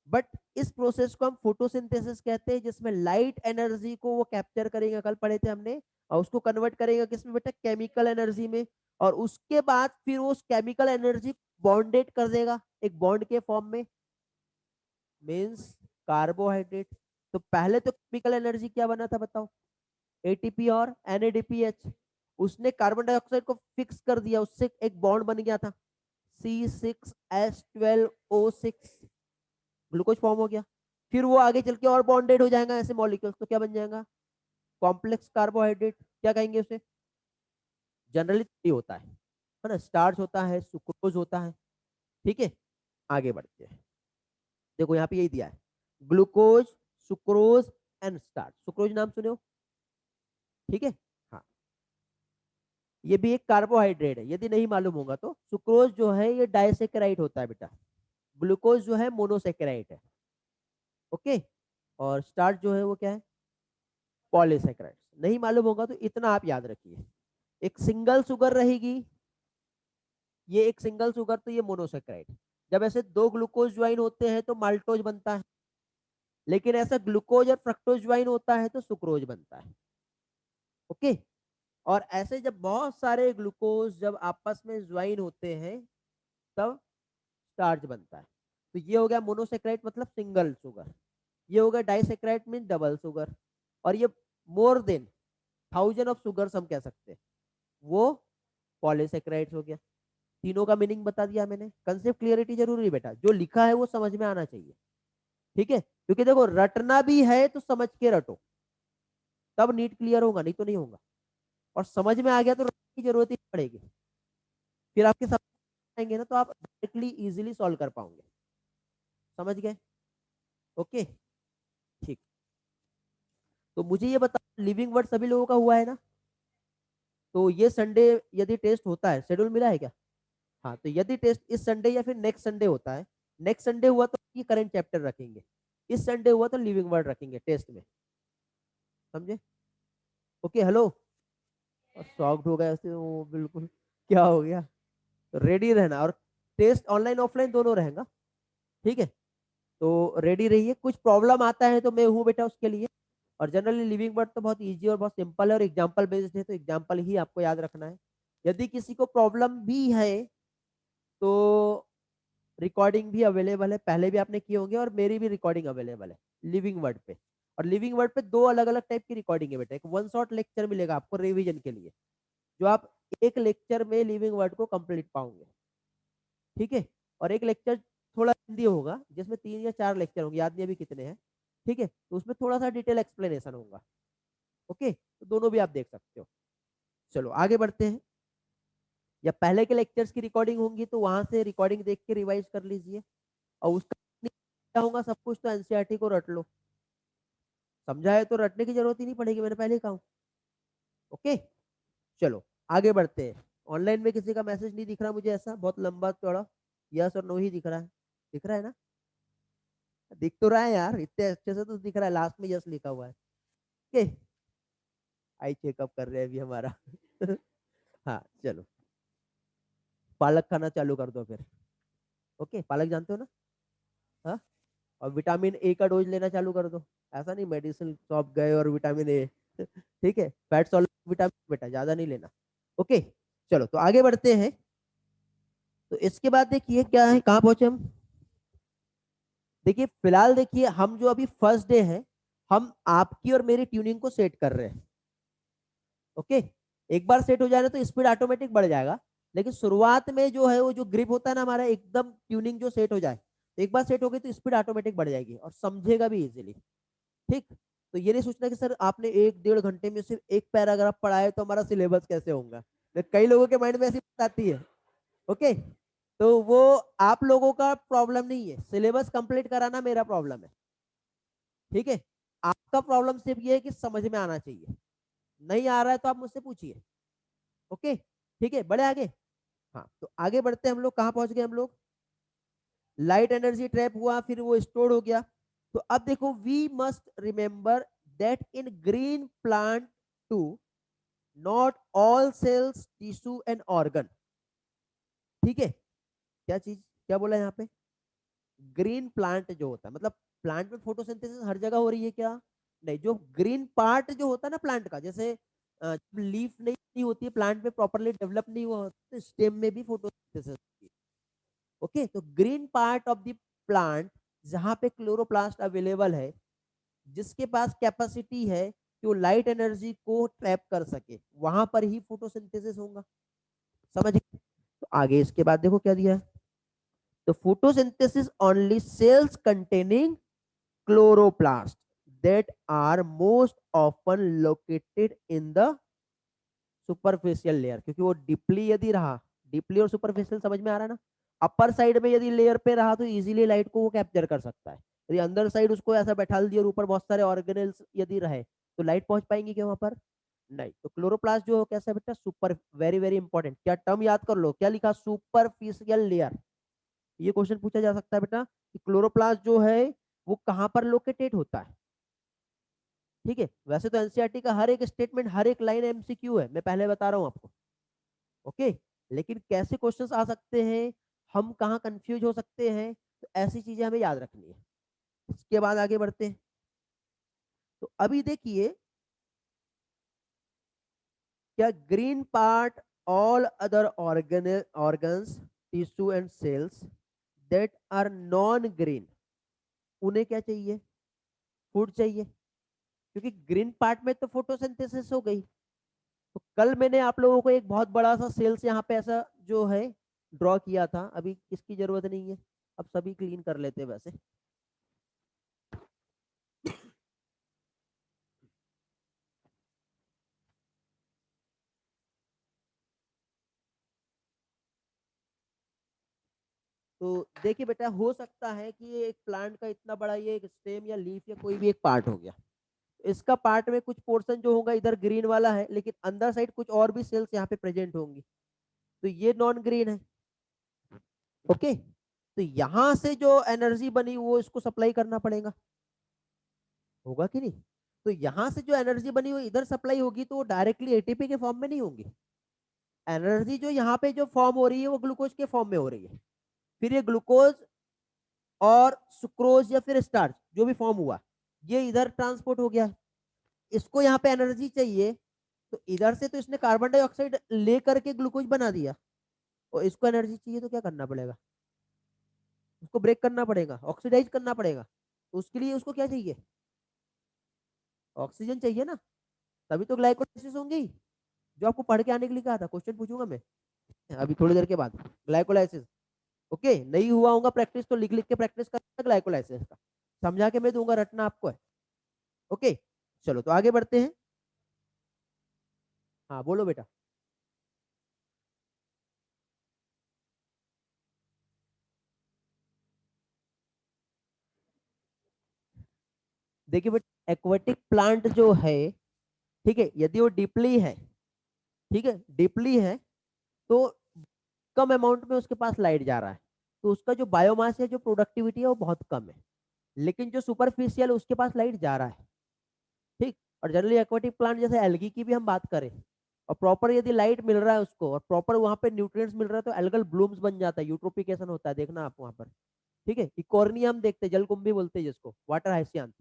बट इस प्रोसेस को हम फोटोसिंथेसिस कहते हैं, जिसमें लाइट एनर्जी को वो कैप्चर करेगा, कल पढ़े थे हमने, और उसको कन्वर्ट करेगा किसमें बेटा, केमिकल एनर्जी में। और उसके बाद फिर वो उस केमिकल एनर्जी बॉन्डेड कर देगा एक बॉन्ड के फॉर्म में, मीन्स कार्बोहाइड्रेट। तो पहले तो केमिकल एनर्जी क्या बना था बताओ, ATP और NADPH। उसने कार्बन डाइऑक्साइड को फिक्स कर दिया, उससे एक बॉन्ड बन गया था C6H12O6, ग्लूकोज फॉर्म हो गया। फिर वो आगे चल के और बॉन्डेड हो जाएगा ऐसे मॉलिक्यूल्स, तो क्या बन जाएगा? Complex carbohydrate. क्या कहेंगे उसे? जनरली होता है ना, स्टार्च होता है, सुक्रोज होता है। ठीक है, आगे बढ़ते हैं। देखो यहाँ पे यही दिया है, glucose, sucrose and starch. Sucrose नाम सुने हो? ठीक है, हाँ, ये भी एक कार्बोहाइड्रेट है, यदि नहीं मालूम होगा तो। सुक्रोज जो है ये डाइसेकेराइड होता है बेटा, ग्लूकोज जो है मोनोसेकेराइड है। ओके, और स्टार्च जो है वो क्या है? पॉलीसेकेराइड। नहीं मालूम होगा तो इतना आप याद रखिए, एक सिंगल शुगर रहेगी, ये एक सिंगल शुगर, तो ये मोनोसेकेराइड। जब ऐसे दो ग्लूकोज ज्वाइन होते हैं तो माल्टोज बनता है, लेकिन ऐसा ग्लूकोज और फ्रक्टोज ज्वाइन होता है तो सुक्रोज बनता है। ओके, और ऐसे जब बहुत सारे ग्लूकोज जब आपस में ज्वाइन होते हैं तब स्टार्च बनता है। तो ये हो गया मोनोसेक्राइड मतलब सिंगल शुगर, ये हो गया डाइसेक्राइड मीन डबल शुगर, और ये मोर देन 1000 ऑफ शुगर्स हम कह सकते हैं, वो पॉलीसेक्राइड्स हो गया। तीनों का मीनिंग बता दिया मैंने। कंसेप्ट क्लियरिटी जरूरी है बेटा, जो लिखा है वो समझ में आना चाहिए। ठीक है, क्योंकि देखो रटना भी है तो समझ के रटो, तब नीट क्लियर होगा, नहीं तो नहीं होगा। और समझ में आ गया तो रटने की जरूरत ही नहीं पड़ेगी, फिर आपके सब आएंगे ना तो आप डायरेक्टली इजीली सॉल्व कर पाओगे। समझ गए? ओके, ठीक। तो मुझे ये बता, लिविंग वर्ड सभी लोगों का हुआ है ना? तो ये संडे यदि टेस्ट होता है, शेड्यूल मिला है क्या? हाँ, तो यदि टेस्ट इस संडे या फिर नेक्स्ट संडे होता है, नेक्स्ट संडे हुआ तो ये करंट चैप्टर रखेंगे, इस संडे हुआ तो लिविंग वर्ड रखेंगे टेस्ट में। समझे? Okay, hello. शॉक्ड हो गया ऐसे वो, बिल्कुल क्या हो गया? तो रेडी रहना, और टेस्ट ऑनलाइन ऑफलाइन दोनों रहेगा। ठीक है, तो रेडी रहिए, कुछ प्रॉब्लम आता है तो मैं हूँ बेटा उसके लिए। और जनरली लिविंग वर्ड तो बहुत इजी और बहुत सिंपल है, और एग्जाम्पल बेस्ड है, तो एग्जाम्पल ही आपको याद रखना है। यदि किसी को प्रॉब्लम भी है तो रिकॉर्डिंग भी अवेलेबल है, पहले भी आपने किए होंगे, और मेरी भी रिकॉर्डिंग अवेलेबल है लिविंग वर्ड पे। और लिविंग वर्ड पे दो अलग अलग टाइप की रिकॉर्डिंग है बेटा, एक वन शॉट लेक्चर मिलेगा आपको रिवीजन के लिए, जो आप एक लेक्चर में लिविंग वर्ड को कंप्लीट पाओगे। ठीक है, और एक लेक्चर थोड़ा हिंदी होगा, जिसमें 3 या 4 लेक्चर होंगे, याद नहीं अभी कितने हैं। ठीक है, तो उसमें थोड़ा सा डिटेल एक्सप्लेनेशन होगा। ओके, तो दोनों भी आप देख सकते हो। चलो आगे बढ़ते हैं। या पहले के लेक्चर्स की रिकॉर्डिंग होंगी तो वहां से रिकॉर्डिंग देख के रिवाइज कर लीजिए, और उसका क्या होगा, सब कुछ तो एनसीईआरटी को रट लो, समझा है तो रटने की जरूरत ही नहीं पड़ेगी, मैंने पहले ही कहा। ओके, चलो आगे बढ़ते हैं। ऑनलाइन में किसी का मैसेज नहीं दिख रहा मुझे, ऐसा बहुत लंबा चौड़ा यस और नो ही दिख रहा है। दिख रहा है ना? दिख तो रहा है यार, इतने अच्छे से तो दिख रहा है, लास्ट में यस लिखा हुआ है। ओके, आई चेकअप कर रहे हैं अभी हमारा। हाँ चलो, पालक खाना चालू कर दो फिर। ओके, पालक जानते हो ना? हाँ, और विटामिन ए का डोज लेना चालू कर दो। ऐसा नहीं मेडिसिन शॉप गए और विटामिन ए। ठीक है, फैट सॉल्युबल विटामिन बेटा ज्यादा नहीं लेना। ओके, चलो तो आगे बढ़ते हैं। तो इसके बाद देखिए क्या है, कहाँ पहुंचे हम। देखिए फिलहाल देखिए, हम जो अभी फर्स्ट डे है, हम आपकी और मेरी ट्यूनिंग को सेट कर रहे हैं। ओके, एक बार सेट हो जाए ना तो स्पीड ऑटोमेटिक बढ़ जाएगा, लेकिन शुरुआत में जो है वो जो ग्रिप होता है ना हमारा, एकदम ट्यूनिंग जो सेट हो जाए, तो एक बार सेट हो गई तो स्पीड ऑटोमेटिक बढ़ जाएगी और समझेगा भी इजीली। ठीक, तो ये नहीं सोचना कि सर आपने 1-1.5 घंटे में सिर्फ एक पैराग्राफ पढ़ा है तो हमारा सिलेबस कैसे होगा। तो कई लोगों के माइंड में ऐसी बात आती है। ओके, तो वो आप लोगों का प्रॉब्लम नहीं है, सिलेबस कंप्लीट कराना मेरा प्रॉब्लम है। ठीक है, आपका प्रॉब्लम सिर्फ ये है कि समझ में आना चाहिए, नहीं आ रहा है तो आप मुझसे पूछिए। ओके, ठीक है, बड़े आगे। हाँ, तो आगे बढ़ते हैं हम लोग, कहाँ पहुंच गए हम लोग? लाइट एनर्जी ट्रैप हुआ, फिर वो स्टोर हो गया। तो अब देखो, we must remember that in green plant too, not all cells tissue and organ. ठीक है, क्या चीज, क्या बोला यहाँ पे? ग्रीन प्लांट जो होता है, मतलब प्लांट में फोटोसिंथेसिस हर जगह हो रही है क्या? नहीं, जो ग्रीन पार्ट जो होता है ना प्लांट का, जैसे लीफ नहीं होती है प्लांट में, प्रॉपरली डेवलप नहीं हुआ होता, तो स्टेम में भी फोटोसिंथेसिस होती है। ओके, तो green part of the plant, जहां पे क्लोरोप्लास्ट अवेलेबल है, जिसके पास कैपेसिटी है कि कि वो लाइट एनर्जी को ट्रैप कर सके, वहां पर ही फोटोसिंथेसिस होगा। समझ गए? तो आगे इसके बाद देखो क्या दिया है, तो photosynthesis only cells containing chloroplast that are most often located in the superficial layer, क्योंकि वो डीपली यदि रहा, डीपली और सुपरफिशियल समझ में आ रहा है ना, अपर साइड में यदि लेयर पे रहा तो इजीली लाइट को वो कैप्चर कर सकता है। यदि अंदर साइड उसको ऐसा बैठा दिया और ऊपर बहुत सारे ऑर्गेनेल्स यदि रहे तो लाइट पहुंच पाएंगी क्या वहां पर? नहीं। तो क्लोरोप्लास्ट जो कैसा है बेटा, सुपर, वेरी वेरी इंपॉर्टेंट, क्या टर्म याद कर लो, क्या लिखा, सुपरफिशियल लेयर। ये क्वेश्चन पूछा जा सकता है बेटा कि क्लोरोप्लास्ट जो है वो कहां पर लोकेटेड होता है। ठीक है, वैसे तो एनसीईआरटी का हर एक स्टेटमेंट, हर एक लाइन एमसीक्यू है, मैं पहले बता रहा हूं आपको। ओके, लेकिन कैसे क्वेश्चंस आ सकते हैं, हम कहाँ कंफ्यूज हो सकते हैं, तो ऐसी चीजें हमें याद रखनी है। इसके बाद आगे बढ़ते हैं। तो अभी देखिए, क्या green part all other organs tissue and cells that are non green, उन्हें क्या चाहिए, फूड चाहिए, क्योंकि ग्रीन पार्ट में तो फोटोसिंथेसिस हो गई। तो कल मैंने आप लोगों को एक बहुत बड़ा सा सेल्स यहाँ पे ऐसा जो है ड्रॉ किया था, अभी किसकी जरूरत नहीं है, अब सभी क्लीन कर लेते हैं वैसे। तो देखिए बेटा, हो सकता है कि ये एक प्लांट का इतना बड़ा ये एक स्टेम या लीफ या कोई भी एक पार्ट हो गया, इसका पार्ट में कुछ पोर्शन जो होगा इधर ग्रीन वाला है, लेकिन अंदर साइड कुछ और भी सेल्स यहाँ पे प्रेजेंट होंगी, तो ये नॉन ग्रीन है। ओके, तो यहां से जो एनर्जी बनी वो इसको सप्लाई करना पड़ेगा, होगा कि नहीं? तो यहां से जो एनर्जी बनी वो इधर सप्लाई होगी, तो वो डायरेक्टली एटीपी के फॉर्म में नहीं होंगी। एनर्जी जो यहाँ पे जो फॉर्म हो रही है वो ग्लूकोज के फॉर्म में हो रही है, फिर ये ग्लूकोज और सुक्रोज या फिर स्टार्च जो भी फॉर्म हुआ, ये इधर ट्रांसपोर्ट हो गया, इसको यहाँ पे एनर्जी चाहिए, तो इधर से तो इसने कार्बन डाइऑक्साइड ले करके ग्लूकोज बना दिया, और इसको एनर्जी चाहिए तो क्या करना पड़ेगा, उसको ब्रेक करना पड़ेगा, ऑक्सीडाइज करना पड़ेगा, तो उसके लिए उसको क्या चाहिए, ऑक्सीजन चाहिए ना, तभी तो ग्लाइकोलाइसिस होंगी, जो आपको पढ़ के आने के लिए कहा था, क्वेश्चन पूछूंगा मैं अभी थोड़ी देर के बाद, ग्लाइकोलाइसिस। ओके, नहीं हुआ होगा प्रैक्टिस तो लिख लिख के प्रैक्टिस करना ग्लाइकोलाइसिस का, समझा के मैं दूंगा, रटना आपको है। ओके, चलो तो आगे बढ़ते हैं। हाँ बोलो बेटा। देखिए बेटा, एक्वेटिक प्लांट जो है, ठीक है, यदि वो डीपली है, ठीक है, डीपली है, तो कम अमाउंट में उसके पास लाइट जा रहा है, तो उसका जो बायोमास है, जो प्रोडक्टिविटी है वो बहुत कम है। लेकिन जो सुपरफिशियल उसके पास लाइट जा रहा है, ठीक। और जनरली एक्वेटिक प्लांट जैसे एल्गी की भी हम बात करें, और प्रॉपर यदि लाइट मिल रहा है उसको, और प्रॉपर वहां पे न्यूट्रिएंट्स मिल रहा है, तो एल्गल ब्लूम्स बन जाता है, यूट्रोफिकेशन होता है, देखना आप वहां पर। ठीक है, इकोर्निया हम देखते हैं, जलकुंभी बोलते हैं जिसको, वाटर हाइसियांथ।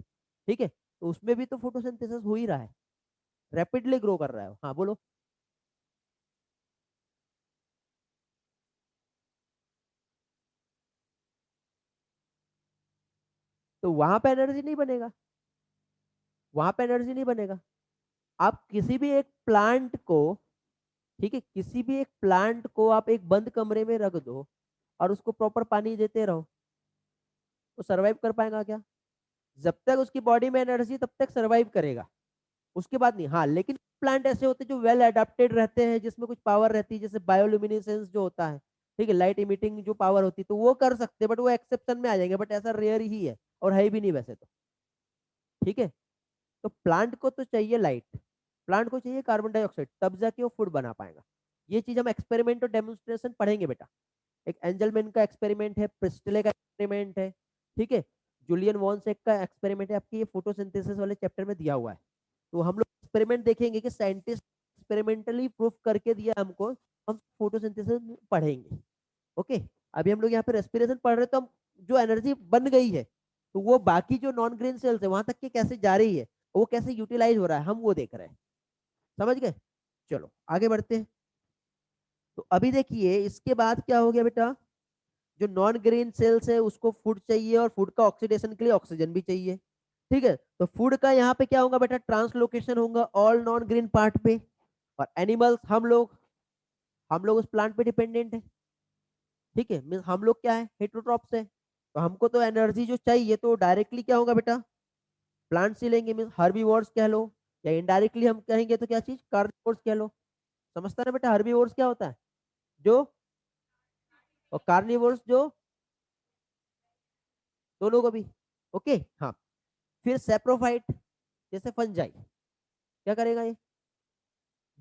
ठीक है, तो उसमें भी तो फोटोसिंथेसिस हो ही रहा है, रैपिडली ग्रो कर रहा है। हाँ बोलो। तो वहां पे एनर्जी नहीं बनेगा, वहां पे एनर्जी नहीं बनेगा। आप किसी भी एक प्लांट को, ठीक है, किसी भी एक प्लांट को आप एक बंद कमरे में रख दो और उसको प्रॉपर पानी देते रहो, वो सरवाइव कर पाएगा क्या? जब तक उसकी बॉडी में एनर्जी तब तक सरवाइव करेगा, उसके बाद नहीं। हाँ, लेकिन प्लांट ऐसे होते हैं जो वेल एडेप्टेड रहते हैं, जिसमें कुछ पावर रहती है, जैसे बायोल्यूमिनेसेंस जो होता है, ठीक है, लाइट इमिटिंग जो पावर होती है, तो वो कर सकते हैं, बट वो एक्सेप्शन में आ जाएंगे, बट ऐसा रेयर ही है, और है भी नहीं वैसे तो। ठीक है, तो प्लांट को तो चाहिए लाइट, प्लांट को चाहिए कार्बन डाइऑक्साइड, तब जाके वो फूड बना पाएगा। ये चीज हम एक्सपेरिमेंट और डेमोन्स्ट्रेशन पढ़ेंगे बेटा। एक एंजलमैन का एक्सपेरिमेंट है, प्रिस्टले का एक्सपेरिमेंट है, ठीक है, जूलियन वॉन्सेक का एक्सपेरिमेंट है, आपकी ये फोटोसिंथेसिस वाले चैप्टर में दिया हुआ है। तो हम लोग एक्सपेरिमेंट देखेंगे कि साइंटिस्ट एक्सपेरिमेंटली प्रूफ करके दिया हमको, हम फोटोसिंथेसिस पढ़ेंगे। ओके, अभी हम लोग यहाँ पे रेस्पिरेशन पढ़ रहे हैं, तो हम जो एनर्जी बन गई है, तो वो बाकी जो नॉन ग्रीन सेल्स है वहां तक के कैसे जा रही है, वो कैसे यूटिलाइज हो रहा है, हम वो देख रहे हैं। समझ गए? चलो आगे बढ़ते हैं। तो अभी देखिए इसके बाद क्या हो गया बेटा, जो नॉन ग्रीन सेल्स है उसको फूड चाहिए, और फूड का ऑक्सीडेशन के लिए ऑक्सीजन भी चाहिए। ठीक है, तो फूड का यहाँ पे क्या होगा बेटा, ट्रांसलोकेशन होगा ऑल नॉन ग्रीन पार्ट पे, और एनिमल्स हम लोग उस प्लांट पे डिपेंडेंट है। ठीक है, मीन हम लोग क्या है, हेटरोट्रॉप्स है, तो हमको तो एनर्जी जो चाहिए तो डायरेक्टली क्या होगा बेटा, प्लांट से लेंगे, मीन हर्बीवोर्स कह लो, या इनडायरेक्टली हम कहेंगे तो क्या चीज, कार्निवोर्स कह लो। समझता ना बेटा, हर्बीवोर्स क्या होता है जो, और कार्निवोर्स जो, दोनों को भी। ओके हाँ। फिर सेप्रोफाइट, जैसे फंजाई, क्या करेगा ये,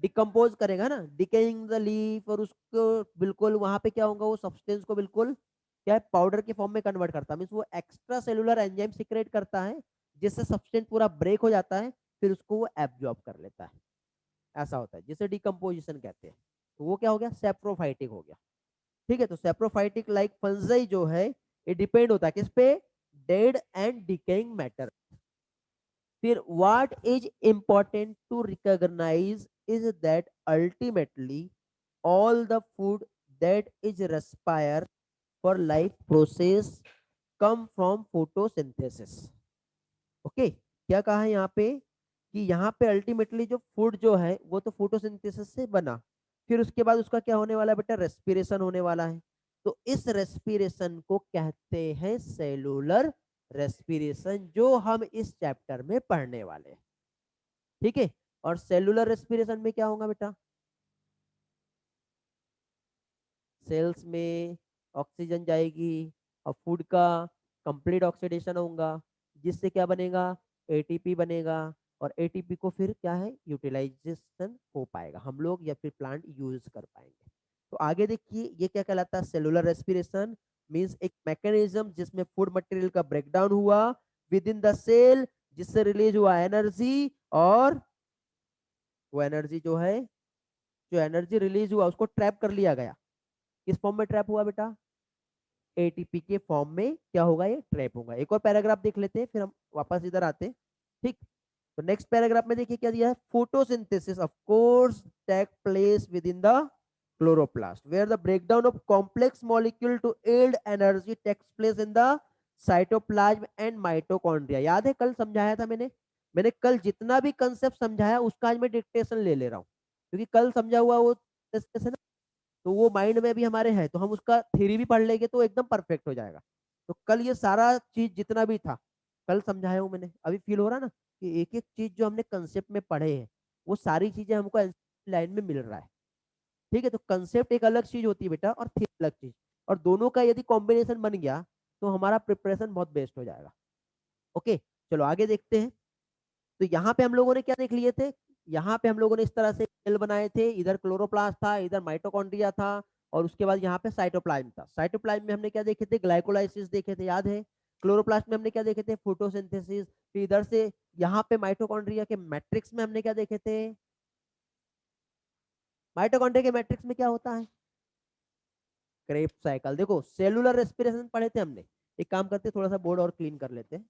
डिकम्पोज करेगा ना, डिकेइंग द लीफ, और उसको बिल्कुल वहां पे क्या होगा, वो सब्सटेंस को बिल्कुल क्या है, पाउडर के फॉर्म में कन्वर्ट करता है, मीन्स वो एक्स्ट्रा सेलुलर एंजाइम सीक्रेट करता है, जिससे सब्सटेंस पूरा ब्रेक हो जाता है, फिर उसको वो एब्जॉर्ब कर लेता है। ऐसा होता है, जिसे डिकम्पोजिशन कहते हैं। तो वो क्या हो गया, सेप्रोफाइटिक हो गया। ठीक है, तो सेप्रोफाइटिक लाइक फंजाई जो है, ये डिपेंड होता है किस पे, डेड एंड डिकेइंग मैटर। फिर what is important to recognise is that ultimately all the food that is required for life process come from photosynthesis। Okay, क्या कहा है यहाँ पे, कि यहाँ पे अल्टीमेटली जो फूड जो है वो तो फोटोसिंथेसिस से बना, फिर उसके बाद उसका क्या होने वाला है बेटा, रेस्पिरेशन होने वाला है। तो इस रेस्पिरेशन को कहते हैं सेलुलर रेस्पिरेशन, जो हम इस चैप्टर में पढ़ने वाले हैं। ठीक है, और सेलुलर रेस्पिरेशन में क्या होगा बेटा, सेल्स में ऑक्सीजन जाएगी, और फूड का कंप्लीट ऑक्सीडेशन होगा, जिससे क्या बनेगा, एटीपी बनेगा, और एटीपी को फिर क्या है, यूटिलाइजेशन हो पाएगा, हम लोग या फिर प्लांट यूज कर पाएंगे। तो आगे देखिए, ये क्या कहलाता है, सेलुलर रेस्पिरेशन मींस एक मैकेनिज्म जिसमें फूड मटेरियल का ब्रेकडाउन हुआ विद इन द सेल, जिससे रिलीज हुआ एनर्जी, और वो एनर्जी जो है, जो एनर्जी रिलीज हुआ उसको ट्रैप कर लिया गया। किस फॉर्म में ट्रैप हुआ बेटा, एटीपी के फॉर्म में क्या होगा, ये ट्रैप होगा। एक और पैराग्राफ देख लेते हैं, फिर हम वापस इधर आते हैं। ठीक, तो नेक्स्ट पैराग्राफ में देखिए क्या दिया है, photosynthesis of course take place within the chloroplast where the breakdown of complex molecule to yield energy takes place in the cytoplasm and mitochondria. याद है कल समझाया था मैंने, कल जितना भी कंसेप्ट समझाया उसका आज मैं डिक्टेशन ले ले रहा हूँ, क्योंकि कल समझा हुआ वो तो वो माइंड में भी हमारे है, तो हम उसका थ्योरी भी पढ़ लेंगे तो एकदम परफेक्ट हो जाएगा। तो कल ये सारा चीज जितना भी था कल समझाया हूँ मैंने, अभी फील हो रहा ना कि एक एक चीज जो हमने कंसेप्ट में पढ़े हैं वो सारी चीजें हमको लाइन में मिल रहा है। ठीक है, तो कंसेप्ट एक अलग चीज होती है बेटा, और थ्योरी अलग चीज, और दोनों का यदि कॉम्बिनेशन बन गया तो हमारा प्रिपरेशन बहुत बेस्ट हो जाएगा। ओके, चलो आगे देखते हैं। तो यहाँ पे हम लोगों ने क्या देख लिए थे, यहाँ पे हम लोगों ने इस तरह से सेल बनाए थे, इधर क्लोरोप्लास्ट था, इधर माइटोकॉन्ड्रिया था, और उसके बाद यहाँ पे साइटोप्लाज्म था। साइटोप्लाज्म में हमने क्या देखे थे, ग्लाइकोलाइसिस देखे थे, याद है। क्लोरोप्लास्ट में हमने क्या देखे थे, फोटोसिंथेसिस। फिर इधर से यहाँ पे माइटोकॉन्ड्रिया के मैट्रिक्स में हमने क्या देखे थे, माइटोकॉन्ड्रिया के मैट्रिक्स में क्या होता है, क्रेब्स साइकिल। देखो सेलुलर रेस्पिरेशन पढ़े थे हमने, एक काम करते थोड़ा सा बोर्ड और क्लीन कर लेते हैं,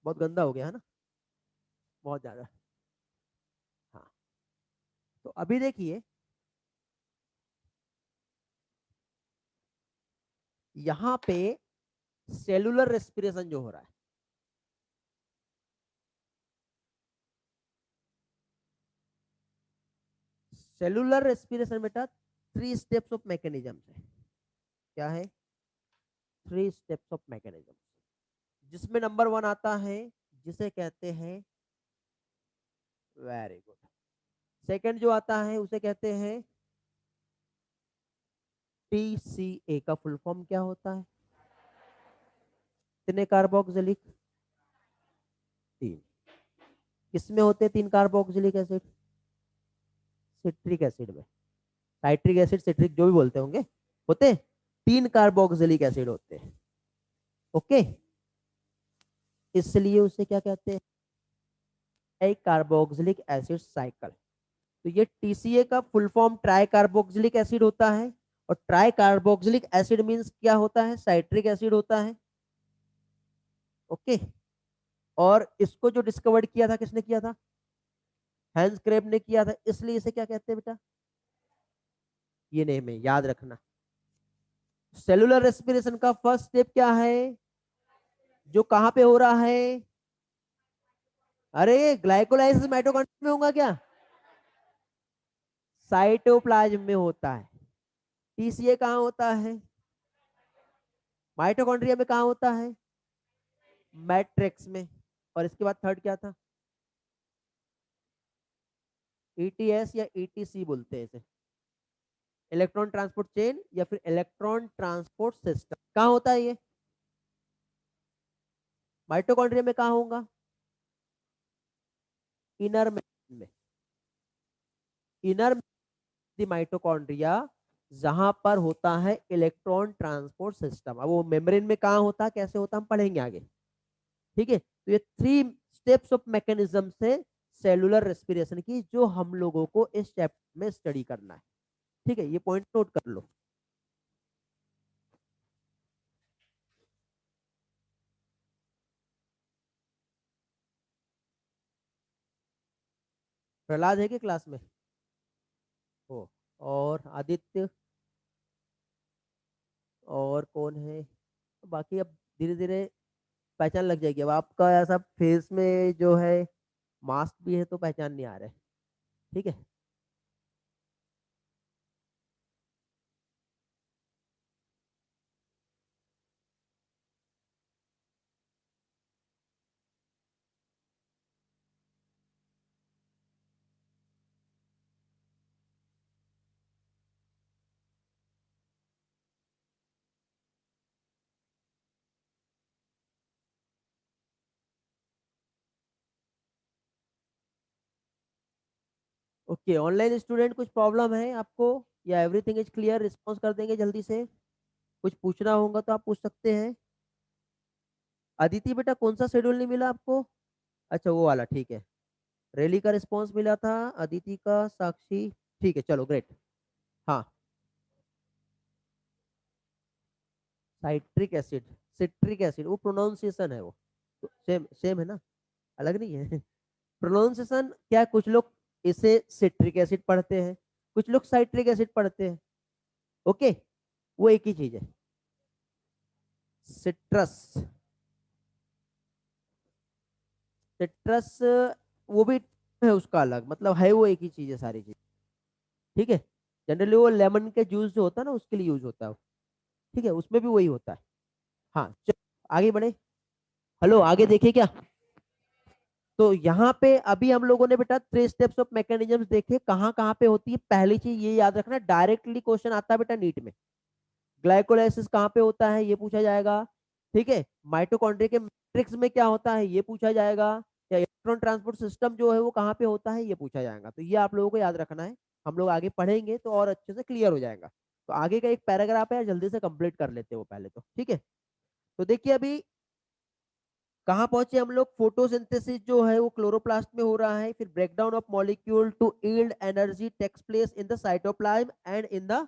बहुत गंदा हो गया है ना, बहुत ज्यादा। हाँ, तो अभी देखिए यहाँ पे सेलुलर रेस्पिरेशन जो हो रहा है, सेलुलर रेस्पिरेशन बेटा 3 स्टेप्स ऑफ मैकेनिज्म है। क्या है, 3 स्टेप्स ऑफ मैकेनिज्म, जिसमें नंबर 1 आता है जिसे कहते हैं, वेरी गुड, सेकंड जो आता है उसे कहते हैं TCA। का फुल फॉर्म क्या होता है, कितने कार्बोक्सिलिक, 3। किसमें होते हैं 3 कार्बोक्सिलिक एसिड, सिट्रिक एसिड में, साइट्रिक एसिड सिट्रिक जो भी बोलते होंगे, होते 3 कार्बोक्सिलिक एसिड होते हैं। ओके, इसलिए उसे क्या कहते हैं, एक कार्बोक्सिलिक एसिड साइकिल। तो ये टीसीए का full form try carboxylic acid होता है, और ट्राई कार्बोक्सिलिक एसिड मींस क्या होता है, साइट्रिक एसिड होता है। ओके, और इसको जो डिस्कवर्ड किया था किसने किया था, हैंस क्रेब ने किया था, इसलिए इसे क्या कहते हैं बेटा, ये नेम है, याद रखना। सेलुलर रेस्पिरेशन का फर्स्ट स्टेप क्या है, जो कहां पे हो रहा है, अरे ग्लाइकोलाइसिस माइटोकॉन्ड्रिया में होगा क्या? साइटोप्लाज्म में होता है। टीसीए कहाँ होता है? माइटोकॉन्ड्रिया में कहाँ होता है? मैट्रिक्स में। और इसके बाद थर्ड क्या था? ईटीएस या ईटीसी बोलते हैं इसे, इलेक्ट्रॉन ट्रांसपोर्ट चेन या फिर इलेक्ट्रॉन ट्रांसपोर्ट सिस्टम। कहाँ होता है ये? माइटोकॉन्ड्रिया में कहाँ होगा? इनर में। इनर माइटोकॉन्ड्रिया, जहां पर होता है इलेक्ट्रॉन ट्रांसपोर्ट सिस्टम। अब वो मेम्ब्रेन में कहाँ होता है, कैसे होता है, हम पढ़ेंगे आगे। ठीक है, तो ये 3 स्टेप्स ऑफ मैकेनिज्म से सेलुलर रेस्पिरेशन की जो हम लोगों को इस चैप्टर में स्टडी करना है। ठीक है, ये पॉइंट नोट कर लो। प्रहलाद है कि क्लास में? हो। और आदित्य, और कौन है बाकी? अब धीरे धीरे पहचान लग जाएगी। अब आपका ऐसा फेस में जो है मास्क भी है तो पहचान नहीं आ रहा है। ठीक है। ओके, ऑनलाइन स्टूडेंट कुछ प्रॉब्लम है आपको, या एवरीथिंग इज क्लियर? रिस्पॉन्स कर देंगे जल्दी से। कुछ पूछना होगा तो आप पूछ सकते हैं। अदिति बेटा, कौन सा शेड्यूल नहीं मिला आपको? अच्छा, वो वाला, ठीक है। रैली का रिस्पॉन्स मिला था, अदिति का, साक्षी। ठीक है, चलो ग्रेट। हाँ, साइट्रिक एसिड, सिट्रिक एसिड, वो प्रोनाउंसिएशन है वो, तो सेम सेम है ना, अलग नहीं है। प्रोनाउंसिएशन क्या, कुछ लोग इसे सिट्रिक एसिड पढ़ते हैं, कुछ लोग साइट्रिक एसिड पढ़ते हैं। ओके, वो एक ही चीज है। सिट्रस, सिट्रस, वो भी है उसका अलग, मतलब है वो एक ही चीज है सारी चीज। ठीक है, जनरली वो लेमन के जूस जो होता है ना उसके लिए यूज होता है। ठीक है, उसमें भी वही होता है। हाँ, चलो आगे बढ़े। हेलो, आगे देखिए क्या। तो यहाँ पे अभी हम लोगों ने बेटा 3 स्टेप्स ऑफ मैकेनिज्म देखे, कहाँ कहाँ पे होती है। पहली चीज ये याद रखना, डायरेक्टली क्वेश्चन आता है बेटा नीट में। ग्लाइकोलाइसिस कहाँ पे होता है, ये पूछा जाएगा। ठीक है, माइटोकॉन्ड्रिया के मैट्रिक्स में क्या होता है, ये पूछा जाएगा। या इलेक्ट्रॉन ट्रांसपोर्ट सिस्टम जो है वो कहाँ पे होता है, ये पूछा जाएगा। तो ये आप लोगों को याद रखना है। हम लोग आगे पढ़ेंगे तो और अच्छे से क्लियर हो जाएगा। तो आगे का एक पैराग्राफ है, जल्दी से कंप्लीट कर लेते हो पहले तो। ठीक है, तो देखिए अभी कहाँ पहुंचे हम लोग। फोटोसिंथेसिस जो है वो क्लोरोप्लास्ट में हो रहा है, फिर breakdown of molecule to yield energy takes place in the cytoplasm and in the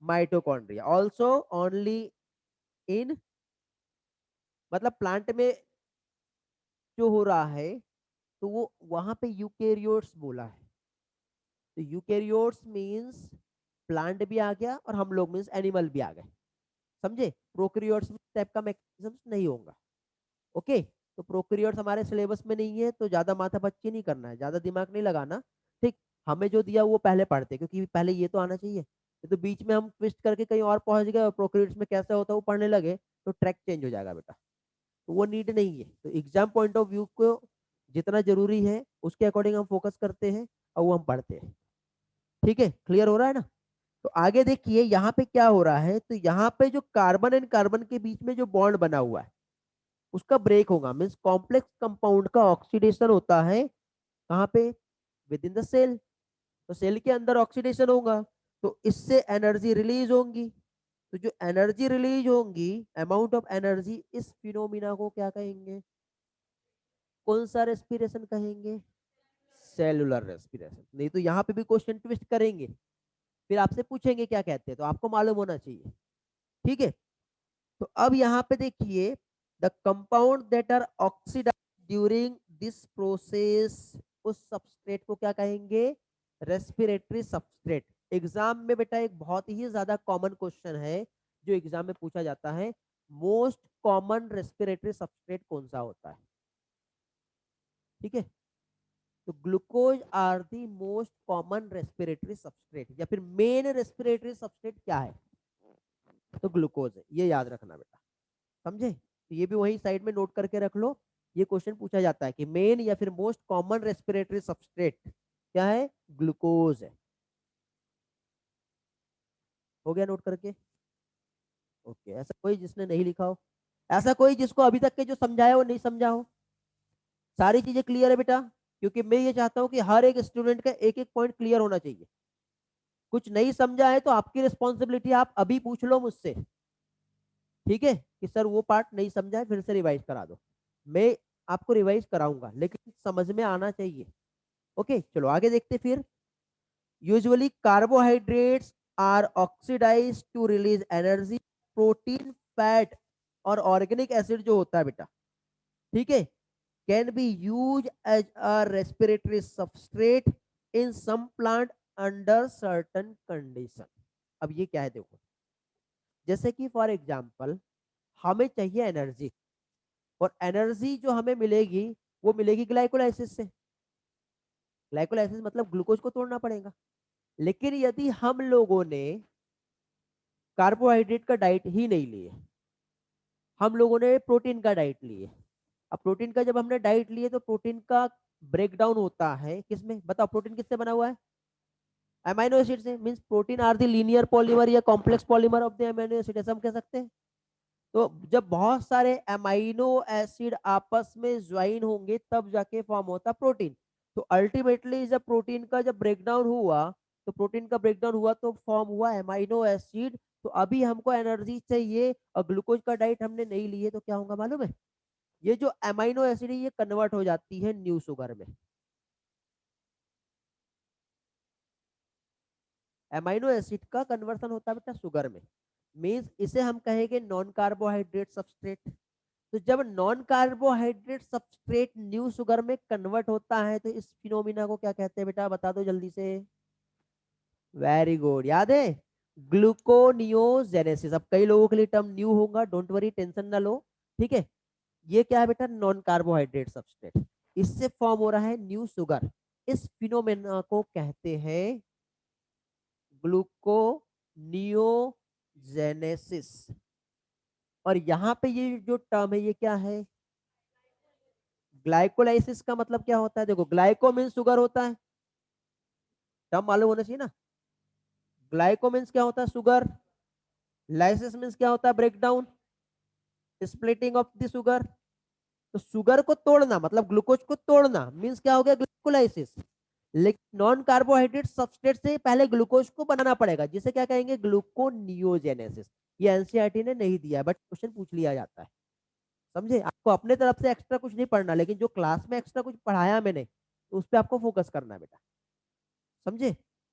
mitochondria also only in, मतलब प्लांट में जो हो रहा है, तो वो वहां पे यूकेरियोट्स बोला है। तो यूकेरियोट्स मींस प्लांट भी आ गया और हम लोग मींस एनिमल भी आ गए। समझे? प्रोकैरियोट्स में टाइप का मैकेनिज्म नहीं होगा। ओके, तो प्रोकैरियोट्स हमारे सिलेबस में नहीं है, तो ज्यादा माथा पच्ची नहीं करना है, ज्यादा दिमाग नहीं लगाना। ठीक, हमें जो दिया वो पहले पढ़ते, क्योंकि पहले ये तो आना चाहिए। ये तो बीच में हम ट्विस्ट करके कहीं और पहुंच गए और प्रोकैरियोट्स में कैसे होता है वो पढ़ने लगे, तो ट्रैक चेंज हो जाएगा बेटा। तो वो नीड नहीं है। तो एग्जाम पॉइंट ऑफ व्यू को जितना जरूरी है उसके अकॉर्डिंग हम फोकस करते हैं और वो हम पढ़ते हैं। ठीक है, क्लियर हो रहा है ना? तो आगे देखिए यहाँ पे क्या हो रहा है। तो यहाँ पे जो कार्बन एंड कार्बन के बीच में जो बॉन्ड बना हुआ है उसका ब्रेक होगा, मीन्स कॉम्प्लेक्स कंपाउंड का ऑक्सीडेशन होता है। कहाँ पे? Within the cell. तो सेल के अंदर ऑक्सीडेशन होगा, तो इससे एनर्जी रिलीज होंगी। तो जो एनर्जी रिलीज होंगी, अमाउंट ऑफ एनर्जी, इस फिनोमिना को क्या कहेंगे? कौन सा रेस्पिरेशन कहेंगे? Cellular respiration. नहीं तो यहाँ पे भी क्वेश्चन ट्विस्ट करेंगे, फिर आपसे पूछेंगे क्या कहते हैं, तो आपको मालूम होना चाहिए। ठीक है, तो अब यहाँ पे देखिए, the compound that are oxidise during this process, उस सबस्ट्रेट को क्या कहेंगे? Respiratory substrate. एग्जाम में बेटा एक बहुत ही ज्यादा कॉमन क्वेश्चन है जो एग्जाम में पूछा जाता है, मोस्ट कॉमन रेस्पिरेटरी सबस्ट्रेट कौन सा होता है? ठीक है, तो glucose are the most common respiratory substrate, या फिर मेन रेस्पिरेटरी सबस्ट्रेट क्या है, तो ग्लूकोज है। ये याद रखना बेटा, समझे? तो ये भी वही साइड में नोट करके रख लो। ये क्वेश्चन पूछा जाता है कि मेन या फिर मोस्ट कॉमन रेस्पिरेटरी सबस्ट्रेट क्या है, ग्लूकोज है। हो गया नोट करके? ओके, ऐसा कोई जिसने नहीं लिखा हो, ऐसा कोई जिसको अभी तक के जो समझाया वो नहीं समझा हो? सारी चीजें क्लियर है बेटा? क्योंकि मैं ये चाहता हूं कि हर एक स्टूडेंट का एक एक पॉइंट क्लियर होना चाहिए। कुछ नहीं समझा है तो आपकी रिस्पॉन्सिबिलिटी, आप अभी पूछ लो मुझसे, ठीक है, कि सर वो पार्ट नहीं समझा है, फिर से रिवाइज करा दो। मैं आपको रिवाइज कराऊंगा, लेकिन समझ में आना चाहिए। ओके, चलो आगे देखते फिर। Usually carbohydrates are oxidise to release energy. Protein, fat और ऑर्गेनिक एसिड जो होता है बेटा, ठीक है, can be use as a respiratory substrate in some plant under certain condition. अब ये क्या है देखो, जैसे कि फॉर एग्जांपल हमें चाहिए एनर्जी, और एनर्जी जो हमें मिलेगी वो मिलेगी ग्लाइकोलाइसिस से। ग्लाइकोलाइसिस मतलब ग्लूकोज को तोड़ना पड़ेगा। लेकिन यदि हम लोगों ने कार्बोहाइड्रेट का डाइट ही नहीं लिए, हम लोगों ने प्रोटीन का डाइट लिए। अब प्रोटीन का जब हमने डाइट लिए तो प्रोटीन का ब्रेकडाउन होता है किसमें, बताओ, प्रोटीन किससे बना हुआ है, अमाइनो एसिड से। Means protein are the linear polymer या complex polymer of the amino acid, ऐसा हम कह सकते हैं। तो जब बहुत सारे अमाइनो एसिड आपस में ज्वाइन होंगे तब जाके फॉर्म होता प्रोटीन। तो अल्टीमेटली जब प्रोटीन का जब ब्रेकडाउन हुआ, तो प्रोटीन का ब्रेकडाउन हुआ तो फॉर्म हुआ अमाइनो एसिड। तो अभी हमको एनर्जी चाहिए और ग्लूकोज का डाइट हमने नहीं लिए तो क्या होगा मालूम है, ये जो अमाइनो एसिड है ये कन्वर्ट हो जाती है न्यू शुगर में। अमाइनो एसिड का कन्वर्सन होता है बेटा शुगर में। मीन्स इसे हम कहेंगे नॉन कार्बोहाइड्रेट सबस्ट्रेट। तो जब non carbohydrate substrate new sugar में कन्वर्ट होता है तो इस फिनोमिना को क्या कहते हैं बेटा, बता दो जल्दी से। वेरी गुड, याद है, ग्लूकोनियोजेनेसिस। अब कई लोगों के लिए टर्म न्यू होगा, डोंट वरी, टेंशन ना लो, ठीक है। ये क्या है बेटा, नॉन कार्बोहाइड्रेट सबस्ट्रेट, इससे फॉर्म हो रहा है न्यू शुगर। इस फिनोमेना को कहते हैं ग्लूकोनियोजेनेसिस। और यहाँ पे ये जो टर्म है ये क्या है, ग्लाइकोलाइसिस का मतलब क्या होता है, देखो ग्लाइको मीन्स शुगर होता है, टर्म मालूम होना चाहिए ना। ग्लाइको मीन्स क्या होता है, शुगर। लाइसिस मीन्स क्या होता है, breakdown, splitting of the sugar. तो शुगर को तोड़ना मतलब ग्लूकोज को तोड़ना मीन्स क्या हो गया, ग्लाइकोलाइसिस। लेकिन नॉन कार्बोहाइड्रेट सबस्ट्रेट से पहले ग्लूकोज को बनाना पड़ेगा, जिसे क्या कहेंगे, ग्लूकोनियोजेनेसिस। ये एनसीईआरटी ने नहीं दिया है बट क्वेश्चन पूछ लिया जाता है, समझे? आपको अपने तरफ से एक्स्ट्रा कुछ नहीं पढ़ना, लेकिन जो क्लास में एक्स्ट्रा कुछ पढ़ाया मैंने तो उस पर आपको फोकस करना है बेटा, समझे?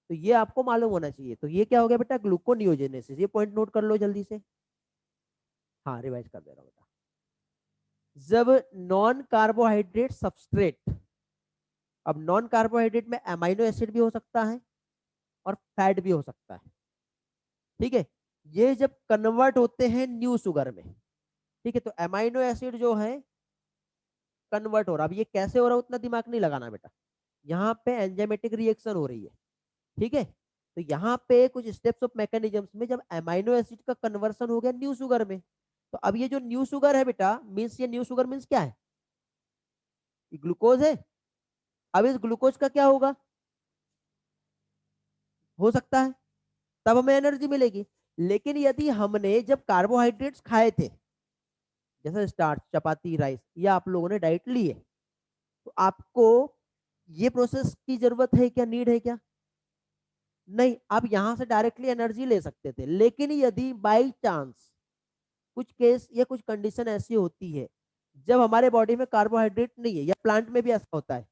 तो ये आपको मालूम होना चाहिए। तो ये क्या हो गया बेटा, ग्लूकोनियोजेनेसिस। ये पॉइंट नोट कर लो जल्दी से। हाँ, रिवाइज कर दे रहा हूँ बेटा। जब नॉन कार्बोहाइड्रेट सबस्ट्रेट, अब नॉन कार्बोहाइड्रेट में अमाइनो एसिड भी हो सकता है और फैट भी हो सकता है, ठीक है, ये जब कन्वर्ट होते हैं न्यू शुगर में, ठीक है, तो अमाइनो एसिड जो है कन्वर्ट हो रहा, अब ये कैसे हो रहा है उतना दिमाग नहीं लगाना बेटा, यहाँ पे एंजाइमेटिक रिएक्शन हो रही है, ठीक है। तो यहाँ पे कुछ स्टेप्स ऑफ मैकेनिज्म्स में जब अमाइनो एसिड का कन्वर्सन हो गया न्यू शुगर में, तो अब ये जो न्यू शुगर है बेटा, मीन्स ये न्यू शुगर मीन्स क्या है, ये ग्लूकोज है। अब इस ग्लूकोज का क्या होगा, हो सकता है तब हमें एनर्जी मिलेगी। लेकिन यदि हमने जब कार्बोहाइड्रेट्स खाए थे, जैसे स्टार्च, चपाती, राइस, या आप लोगों ने डाइट ली है, तो आपको ये प्रोसेस की जरूरत है क्या, नीड है क्या, नहीं। आप यहां से डायरेक्टली एनर्जी ले सकते थे, लेकिन यदि बाई चांस कुछ केस या कुछ कंडीशन ऐसी होती है जब हमारे बॉडी में कार्बोहाइड्रेट नहीं है, या प्लांट में भी ऐसा होता है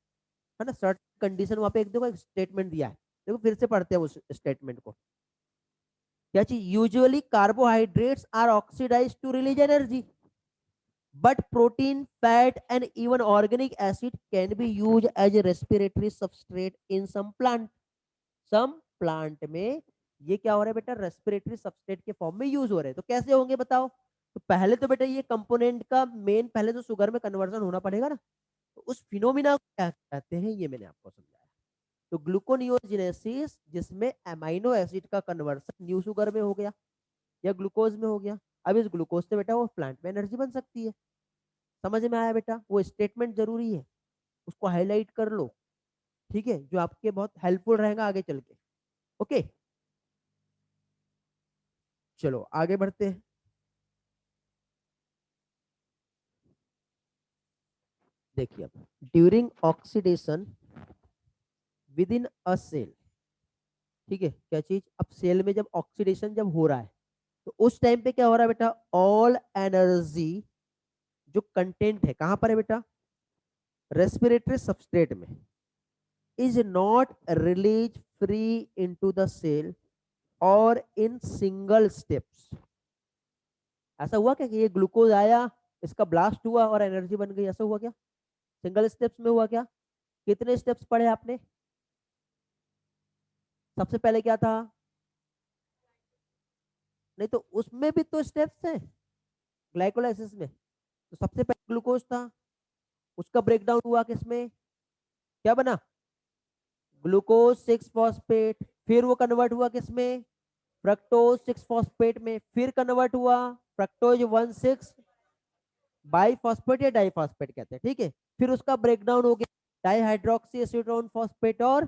ना, सर्ट कंडीशन, वहां पे एक देखो एक स्टेटमेंट दिया है, देखो फिर से पढ़ते हैं उस स्टेटमेंट को। क्या चीज, usually carbohydrates are oxidise to release energy, but protein, fat and even organic acid can be used as a respiratory substrate in some plant. some plant में ये क्या हो रहा है बेटा, रेस्पिरेटरी सबस्ट्रेट के फॉर्म में यूज हो रहे हैं। तो कैसे होंगे बताओ, तो पहले तो बेटा ये कंपोनेंट का मेन, पहले तो शुगर में कन्वर्जन होना पड़ेगा ना, तो उस फिनोमिना को क्या कहते हैं ये मैंने आपको समझाया। तो ग्लूकोनियोजेनेसिस जिसमें अमाइनो एसिड का कन्वर्सन न्यू शुगर में हो गया या ग्लूकोज में हो गया। अब इस ग्लूकोज से बेटा वो प्लांट में एनर्जी बन सकती है। समझ में आया बेटा? वो स्टेटमेंट जरूरी है, उसको हाईलाइट कर लो, ठीक है, जो आपके बहुत हेल्पफुल रहेगा आगे चल के। ओके, चलो आगे बढ़ते हैं। देखिए अब during oxidation within a cell, ठीक है, क्या चीज, अब सेल में जब ऑक्सीडेशन जब हो रहा है तो उस टाइम पे क्या हो रहा है बेटा, ऑल एनर्जी जो कंटेंट है कहां पर है बेटा, रेस्पिरेटरी सबस्ट्रेट में, is not release free into the cell और इन सिंगल स्टेप्स। ऐसा हुआ क्या कि ये ग्लूकोज आया, इसका ब्लास्ट हुआ और एनर्जी बन गई, ऐसा हुआ क्या? सिंगल स्टेप्स में हुआ क्या? कितने स्टेप्स पढ़े आपने? सबसे पहले क्या था? नहीं तो उसमें भी तो स्टेप्स हैं ग्लाइकोलाइसिस में। तो सबसे पहले ग्लूकोज था, उसका ब्रेकडाउन हुआ किसमें, क्या बना, ग्लूकोज 6 फॉस्फेट, फिर वो कन्वर्ट हुआ किसमें, फ्रक्टोज 6 फॉस्फेट में, फिर कन्वर्ट हुआ फ्रक्टोज 1 6 बाईफॉस्फेट या डाईफॉस्फेट कहते हैं, ठीक है। फिर उसका ब्रेकडाउन हो गया डाईहाइड्रोक्सी एसीटोन फॉस्फेट और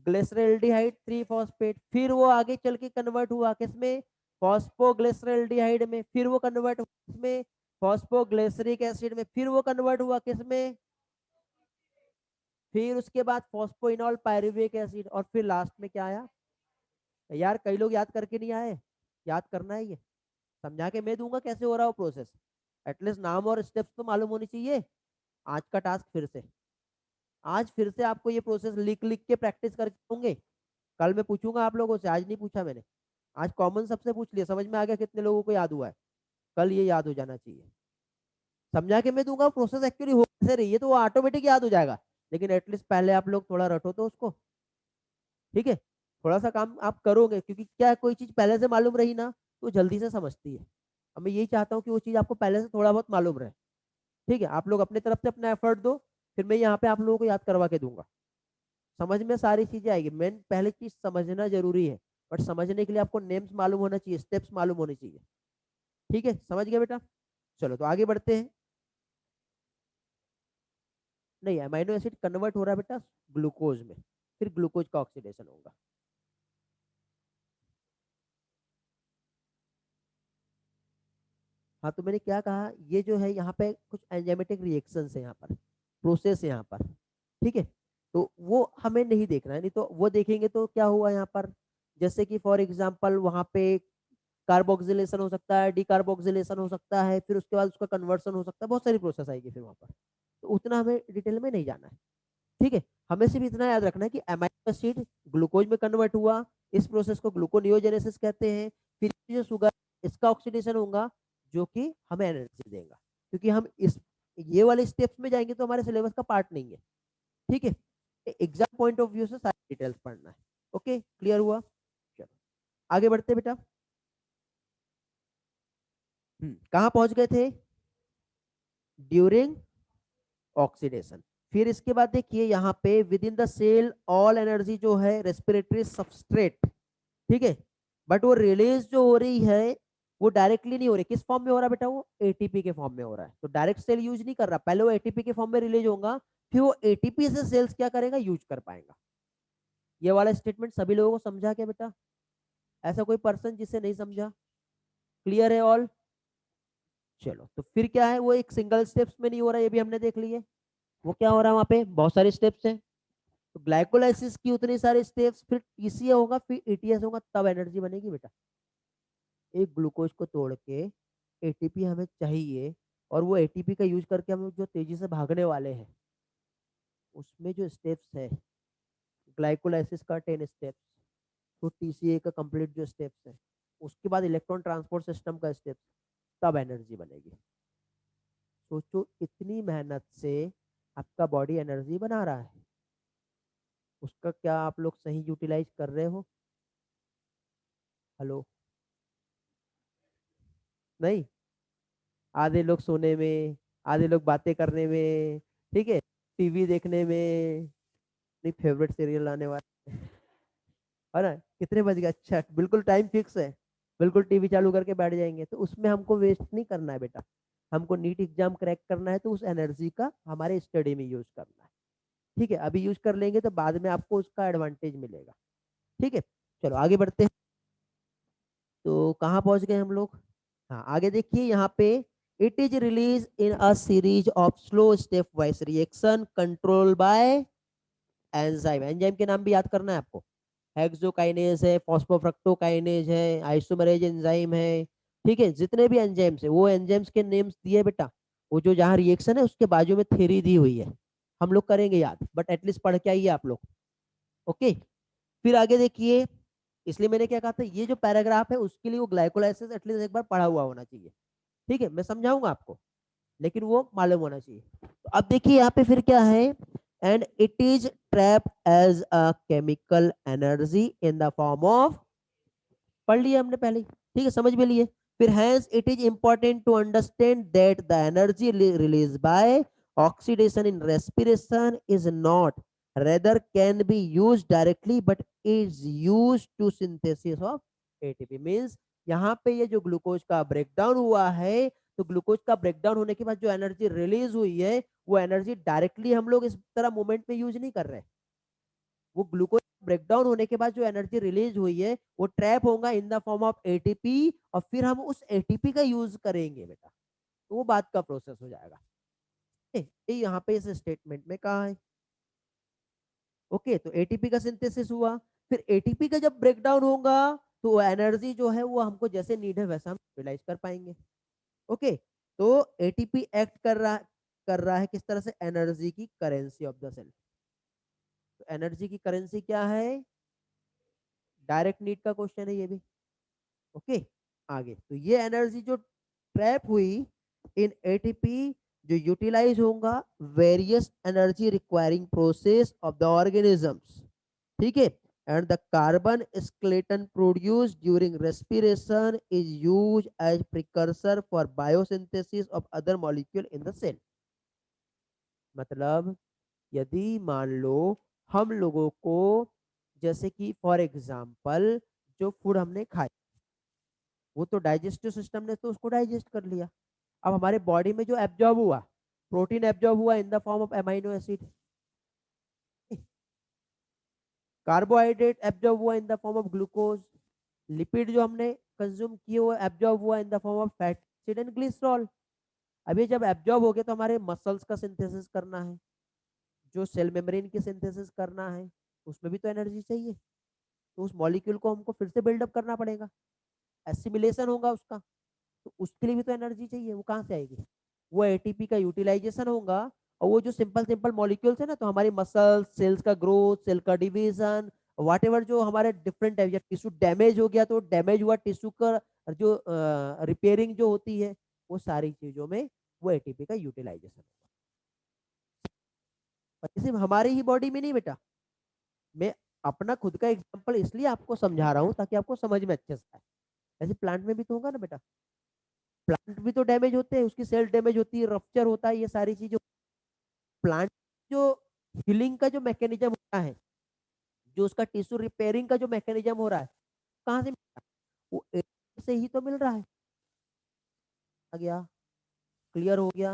ग्लिसरल्डिहाइड 3 फॉस्फेट, फिर वो आगे चल के कन्वर्ट हुआ किसमें, फॉस्फोग्लिसरल्डिहाइड में, फिर वो कन्वर्ट हुआ किसमें, फॉस्फोग्लिसरिक एसिड में, फिर वो कन्वर्ट हुआ किसमें, फिर उसके बाद फॉस्फोइनॉल पायरुवेट एसिड, और फिर लास्ट में क्या आया? यार कई लोग याद करके नहीं आए, याद करना है ये, समझा के मैं दूंगा कैसे हो रहा हो प्रोसेस, एटलीस्ट नाम और स्टेप्स तो मालूम होनी चाहिए। आज का टास्क फिर से, आज फिर से आपको ये प्रोसेस लिख लिख के प्रैक्टिस करके होंगे। कल मैं पूछूंगा आप लोगों से, आज नहीं पूछा मैंने, आज कॉमन सबसे पूछ लिया, समझ में आ गया कितने लोगों को याद हुआ है, कल ये याद हो जाना चाहिए। समझा के मैं दूंगा प्रोसेस एक्चुअली हो कैसे रही है, तो वो ऑटोमेटिक याद हो जाएगा, लेकिन एटलीस्ट पहले आप लोग थोड़ा रटो तो उसको, ठीक है। थोड़ा सा काम आप करोगे, क्योंकि क्या कोई चीज पहले से मालूम रही ना तो जल्दी से समझती है। अब मैं यही चाहता हूँ कि वो चीज आपको पहले से थोड़ा बहुत मालूम रहे, ठीक है। आप लोग अपने तरफ से अपना एफर्ट दो, फिर मैं यहाँ पे आप लोगों को याद करवा के दूंगा, समझ में सारी चीजें आएगी। मेन पहले चीज समझना जरूरी है, बट समझने के लिए आपको नेम्स मालूम होना चाहिए, स्टेप्स मालूम होने चाहिए, ठीक है, समझ गया बेटा? चलो तो आगे बढ़ते हैं। नहीं, अमाइनो एसिड कन्वर्ट हो रहा है बेटा ग्लूकोज में, फिर ग्लूकोज का ऑक्सीडेशन होगा। हाँ, तो मैंने क्या कहा, ये जो है यहाँ पे कुछ एंजाइमेटिक रिएक्शन है, यहाँ पर प्रोसेस है यहाँ पर, ठीक है। तो वो हमें नहीं देखना है, नहीं तो वो देखेंगे तो क्या हुआ यहाँ पर, जैसे कि फॉर एग्जांपल वहाँ पे कार्बोक्सिलेशन हो सकता है, डीकार्बोक्सिलेशन हो सकता है, फिर उसके बाद उसका कन्वर्सन हो सकता है, बहुत सारी प्रोसेस आएगी फिर वहाँ पर, तो उतना हमें डिटेल में नहीं जाना है, ठीक है। हमें सिर्फ इतना याद रखना है कि अमाइनो एसिड ग्लूकोज में कन्वर्ट हुआ, इस प्रोसेस को ग्लूकोनियोजेनेसिस कहते हैं। फिर जो शुगर, इसका ऑक्सीडेशन होगा जो कि हमें एनर्जी देगा, क्योंकि हम इस ये वाले स्टेप्स में जाएंगे तो हमारे सिलेबस का पार्ट नहीं है, ठीक है। एग्जाम पॉइंट ऑफ व्यू से सारी डिटेल्स पढ़ना है। ओके, क्लियर हुआ? चलो आगे बढ़ते बेटा। कहाँ पहुंच गए थे, ड्यूरिंग ऑक्सीडेशन। फिर इसके बाद देखिए यहाँ पे within the cell all energy जो है रेस्पिरेटरी सबस्ट्रेट, ठीक है, बट वो रिलीज जो हो रही है वो डायरेक्टली नहीं हो रही, किस फॉर्म में हो रहा है बेटा, वो एटीपी के फॉर्म में हो रहा है, तो डायरेक्ट सेल यूज नहीं कर रहा, पहले वो एटीपी के फॉर्म में रिलीज होगा, फिर वो एटीपी से सेल्स क्या करेगा, यूज कर पाएगा। ये वाला स्टेटमेंट सभी लोगों को समझा क्या बेटा? ऐसा कोई पर्सन जिसे नहीं समझा? क्लियर है ऑल? चलो तो फिर क्या है, वो एक सिंगल स्टेप्स में नहीं हो रहा, ये भी हमने देख लिए। वो क्या हो रहा है, वहां पे बहुत सारे स्टेप्स हैं, तो ग्लाइकोलाइसिस की उतनी सारे स्टेप्स, फिर टीसीए होगा, फिर एटीएस होगा, तब एनर्जी बनेगी बेटा। एक ग्लूकोज को तोड़ के एटीपी हमें चाहिए, और वो एटीपी का यूज करके हम जो तेजी से भागने वाले हैं, उसमें जो स्टेप्स है, ग्लाइकोलाइसिस का 10 स्टेप्स, तो टीसीए का कंप्लीट जो स्टेप्स है, उसके बाद इलेक्ट्रॉन ट्रांसपोर्ट सिस्टम का स्टेप्स, तब एनर्जी बनेगी। सोचो इतनी मेहनत से आपका बॉडी एनर्जी बना रहा है, उसका क्या आप लोग सही यूटिलाइज कर रहे हो? हेलो? नहीं, आधे लोग सोने में, आधे लोग बातें करने में, ठीक है, टीवी देखने में अपनी फेवरेट सीरियल आने वाला है ना, कितने बज गए, अच्छा बिल्कुल टाइम फिक्स है, बिल्कुल टीवी चालू करके बैठ जाएंगे, तो उसमें हमको वेस्ट नहीं करना है बेटा, हमको नीट एग्जाम क्रैक करना है, तो उस एनर्जी का हमारे स्टडी में यूज करना है। ठीक है, अभी यूज कर लेंगे तो बाद में आपको उसका एडवांटेज मिलेगा। ठीक है, चलो आगे बढ़ते हैं। तो कहाँ पहुंच गए हम लोग? हाँ, आगे देखिए यहाँ पे, it is release in a series of slow step wise reaction control by enzyme. Enzyme के नाम भी याद करना है आपको, हेक्सोकाइनेज है, फॉस्फोफ्रक्टोकाइनेज है, आइसोमरेज एंजाइम है। ठीक है, जितने भी एंजाइम्स है वो एंजाइम्स के नेम्स दिए बेटा, वो जो जहाँ रिएक्शन है उसके बाजू में थ्योरी दी हुई है, हम लोग करेंगे याद, बट एटलीस्ट पढ़ के आइए आप लोग। ओके, फिर आगे देखिए, इसलिए मैंने क्या कहा था, ये जो पैराग्राफ है उसके लिए वो ग्लाइकोलाइसिस एटलीस्ट एक बार पढ़ा हुआ होना चाहिए। ठीक है, मैं समझाऊंगा आपको, लेकिन वो मालूम होना चाहिए। तो अब देखिए यहाँ पे फिर क्या है, and it is trap as a chemical energy in the form of, पढ़ लिया हमने पहले ही, ठीक है, समझ में लिए। फिर hence it is important to understand that the energy release by oxidation in respiration is not rather can be used directly but is used to synthesis of ATP। Means यहाँ पे ये जो ग्लूकोज का ब्रेकडाउन हुआ है, तो glucose का breakdown होने के बाद जो एनर्जी रिलीज हुई है, वो एनर्जी डायरेक्टली हम लोग इस तरह मूवमेंट में यूज नहीं कर रहे, वो ग्लूकोज ब्रेकडाउन होने के बाद जो एनर्जी रिलीज हुई है वो ट्रैप होगा इन द फॉर्म ऑफ एटीपी, और फिर हम उस एटीपी का यूज करेंगे बेटा, तो वो बात का प्रोसेस हो जाएगा। ये यहाँ पे इस स्टेटमेंट में कहा है। ओके, तो एटीपी का सिंथेसिस हुआ, फिर एटीपी का जब ब्रेकडाउन होगा तो एनर्जी जो है वो हमको जैसे नीड है वैसा हम यूटिलाइज कर पाएंगे। ओके, तो एटीपी एक्ट कर रहा है किस तरह से, एनर्जी की करेंसी ऑफ द सेल। तो एनर्जी की करेंसी क्या है, डायरेक्ट नीड का क्वेश्चन है ये भी। ओके, आगे तो ये एनर्जी जो ट्रैप हुई इन एटीपी, जो यूटिलाइज होगा various energy requiring process of the organisms. ठीक है, and the carbon skeleton produced during respiration is used as precursor for biosynthesis of other molecule in the cell. मतलब यदि मान लो हम लोगों को, जैसे कि फॉर एग्जांपल जो फूड हमने खाया, वो तो डाइजेस्टिव सिस्टम ने तो उसको डाइजेस्ट कर लिया, अब हमारे बॉडी में जो एब्जॉर्ब हुआ, प्रोटीन एब्जॉर्ब हुआ in the form of amino acid, carbohydrate absorb हुआ in the form of glucose, lipid जो हमने कंज्यूम किए वो एब्जॉर्ब हुआ in the form of fat acid and glycerol. अब ये जब एब्जॉर्ब हो गया तो हमारे मसल्स का सिंथेसिस करना है, जो सेल मेम्ब्रेन की सिंथेसिस करना है, उसमें भी तो एनर्जी चाहिए, तो उस मॉलिक्यूल को हमको फिर से बिल्डअप करना पड़ेगा, एसिमिलेशन होगा उसका, तो उसके लिए भी तो एनर्जी चाहिए, वो कहाँ से आएगी, वो एटीपी का यूटिलाइजेशन होगा। और वो जो सिंपल सिंपल मॉलिक्यूल्स है ना, तो हमारी मसल सेल्स का ग्रोथ, सेल का डिवीजन, वाट एवर जो हमारे डिफरेंट है, या टिश्यू डैमेज हो गया तो डैमेज हुआ टिश्यू का जो रिपेयरिंग जो होती है, वो सारी चीजों में वो एटीपी का यूटिलाइजेशन होगा। पर सिर्फ हमारी ही बॉडी में नहीं बेटा, मैं अपना खुद का एग्जांपल इसलिए आपको समझा रहा हूँ ताकि आपको समझ में अच्छे से आए। ऐसे प्लांट में भी तो होगा ना बेटा, प्लांट भी तो डैमेज होते हैं, उसकी सेल डैमेज होती है, रप्चर होता है, ये सारी चीजें। प्लांट जो हीलिंग का जो मैकेनिज्म होता है, जो उसका टिश्यू रिपेयरिंग का जो मैकेनिज्म हो रहा है, कहाँ से मिल रहा है, वो एटीपी से ही तो मिल रहा है। आ गया, क्लियर हो गया।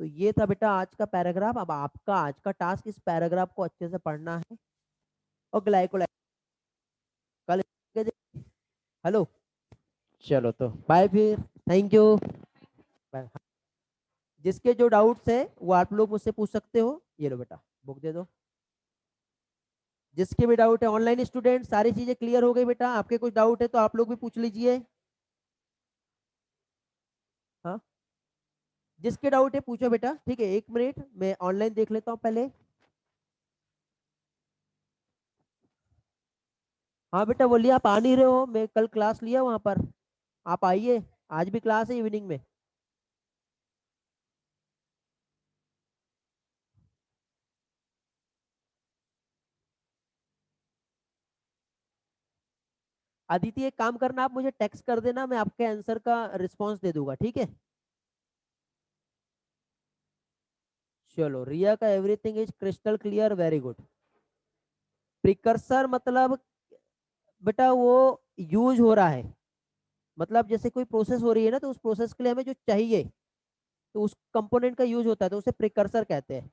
तो ये था बेटा आज का पैराग्राफ। अब आपका आज का टास्क इस पैराग्राफ को अच्छे से पढ़ना है और ग्लाइकोलाइज कल। हेलो, चलो तो बाय फिर, थैंक यू, बाय। जिसके जो डाउट्स है वो आप लोग मुझसे पूछ सकते हो, ये लो बेटा बुक दे दो। जिसके भी डाउट है, ऑनलाइन स्टूडेंट सारी चीजें क्लियर हो गई बेटा, आपके कुछ डाउट है तो आप लोग भी पूछ लीजिए। हाँ, जिसके डाउट है पूछो बेटा, ठीक है, एक मिनट मैं ऑनलाइन देख लेता हूँ पहले। हाँ बेटा बोलिए, आप आ नहीं रहे हो, मैं कल क्लास लिया वहां पर, आप आइए, आज भी क्लास है इवनिंग में। अदिति एक काम करना, आप मुझे टेक्स्ट कर देना, मैं आपके आंसर का रिस्पॉन्स दे दूंगा, ठीक है। चलो, रिया का everything is crystal clear, very good. Precursor मतलब बेटा वो यूज हो रहा है, मतलब जैसे कोई प्रोसेस हो रही है ना, तो उस प्रोसेस के लिए हमें जो चाहिए तो उस कंपोनेंट का यूज होता है, तो उसे प्रिकर्सर कहते हैं।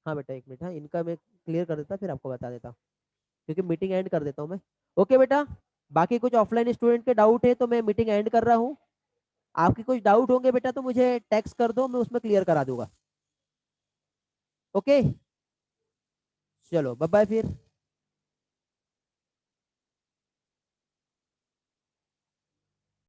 हाँ बेटा एक मिनट, हाँ इनका मैं क्लियर कर देता फिर आपको बता देता हूँ, क्योंकि मीटिंग एंड कर देता हूँ मैं। ओके बेटा, बाकी कुछ ऑफलाइन स्टूडेंट के डाउट है तो मैं मीटिंग एंड कर रहा हूँ। आपकी कुछ डाउट होंगे बेटा तो मुझे टेक्स्ट कर दो, मैं उसमें क्लियर करा दूंगा। ओके, चलो बाय बाय फिर।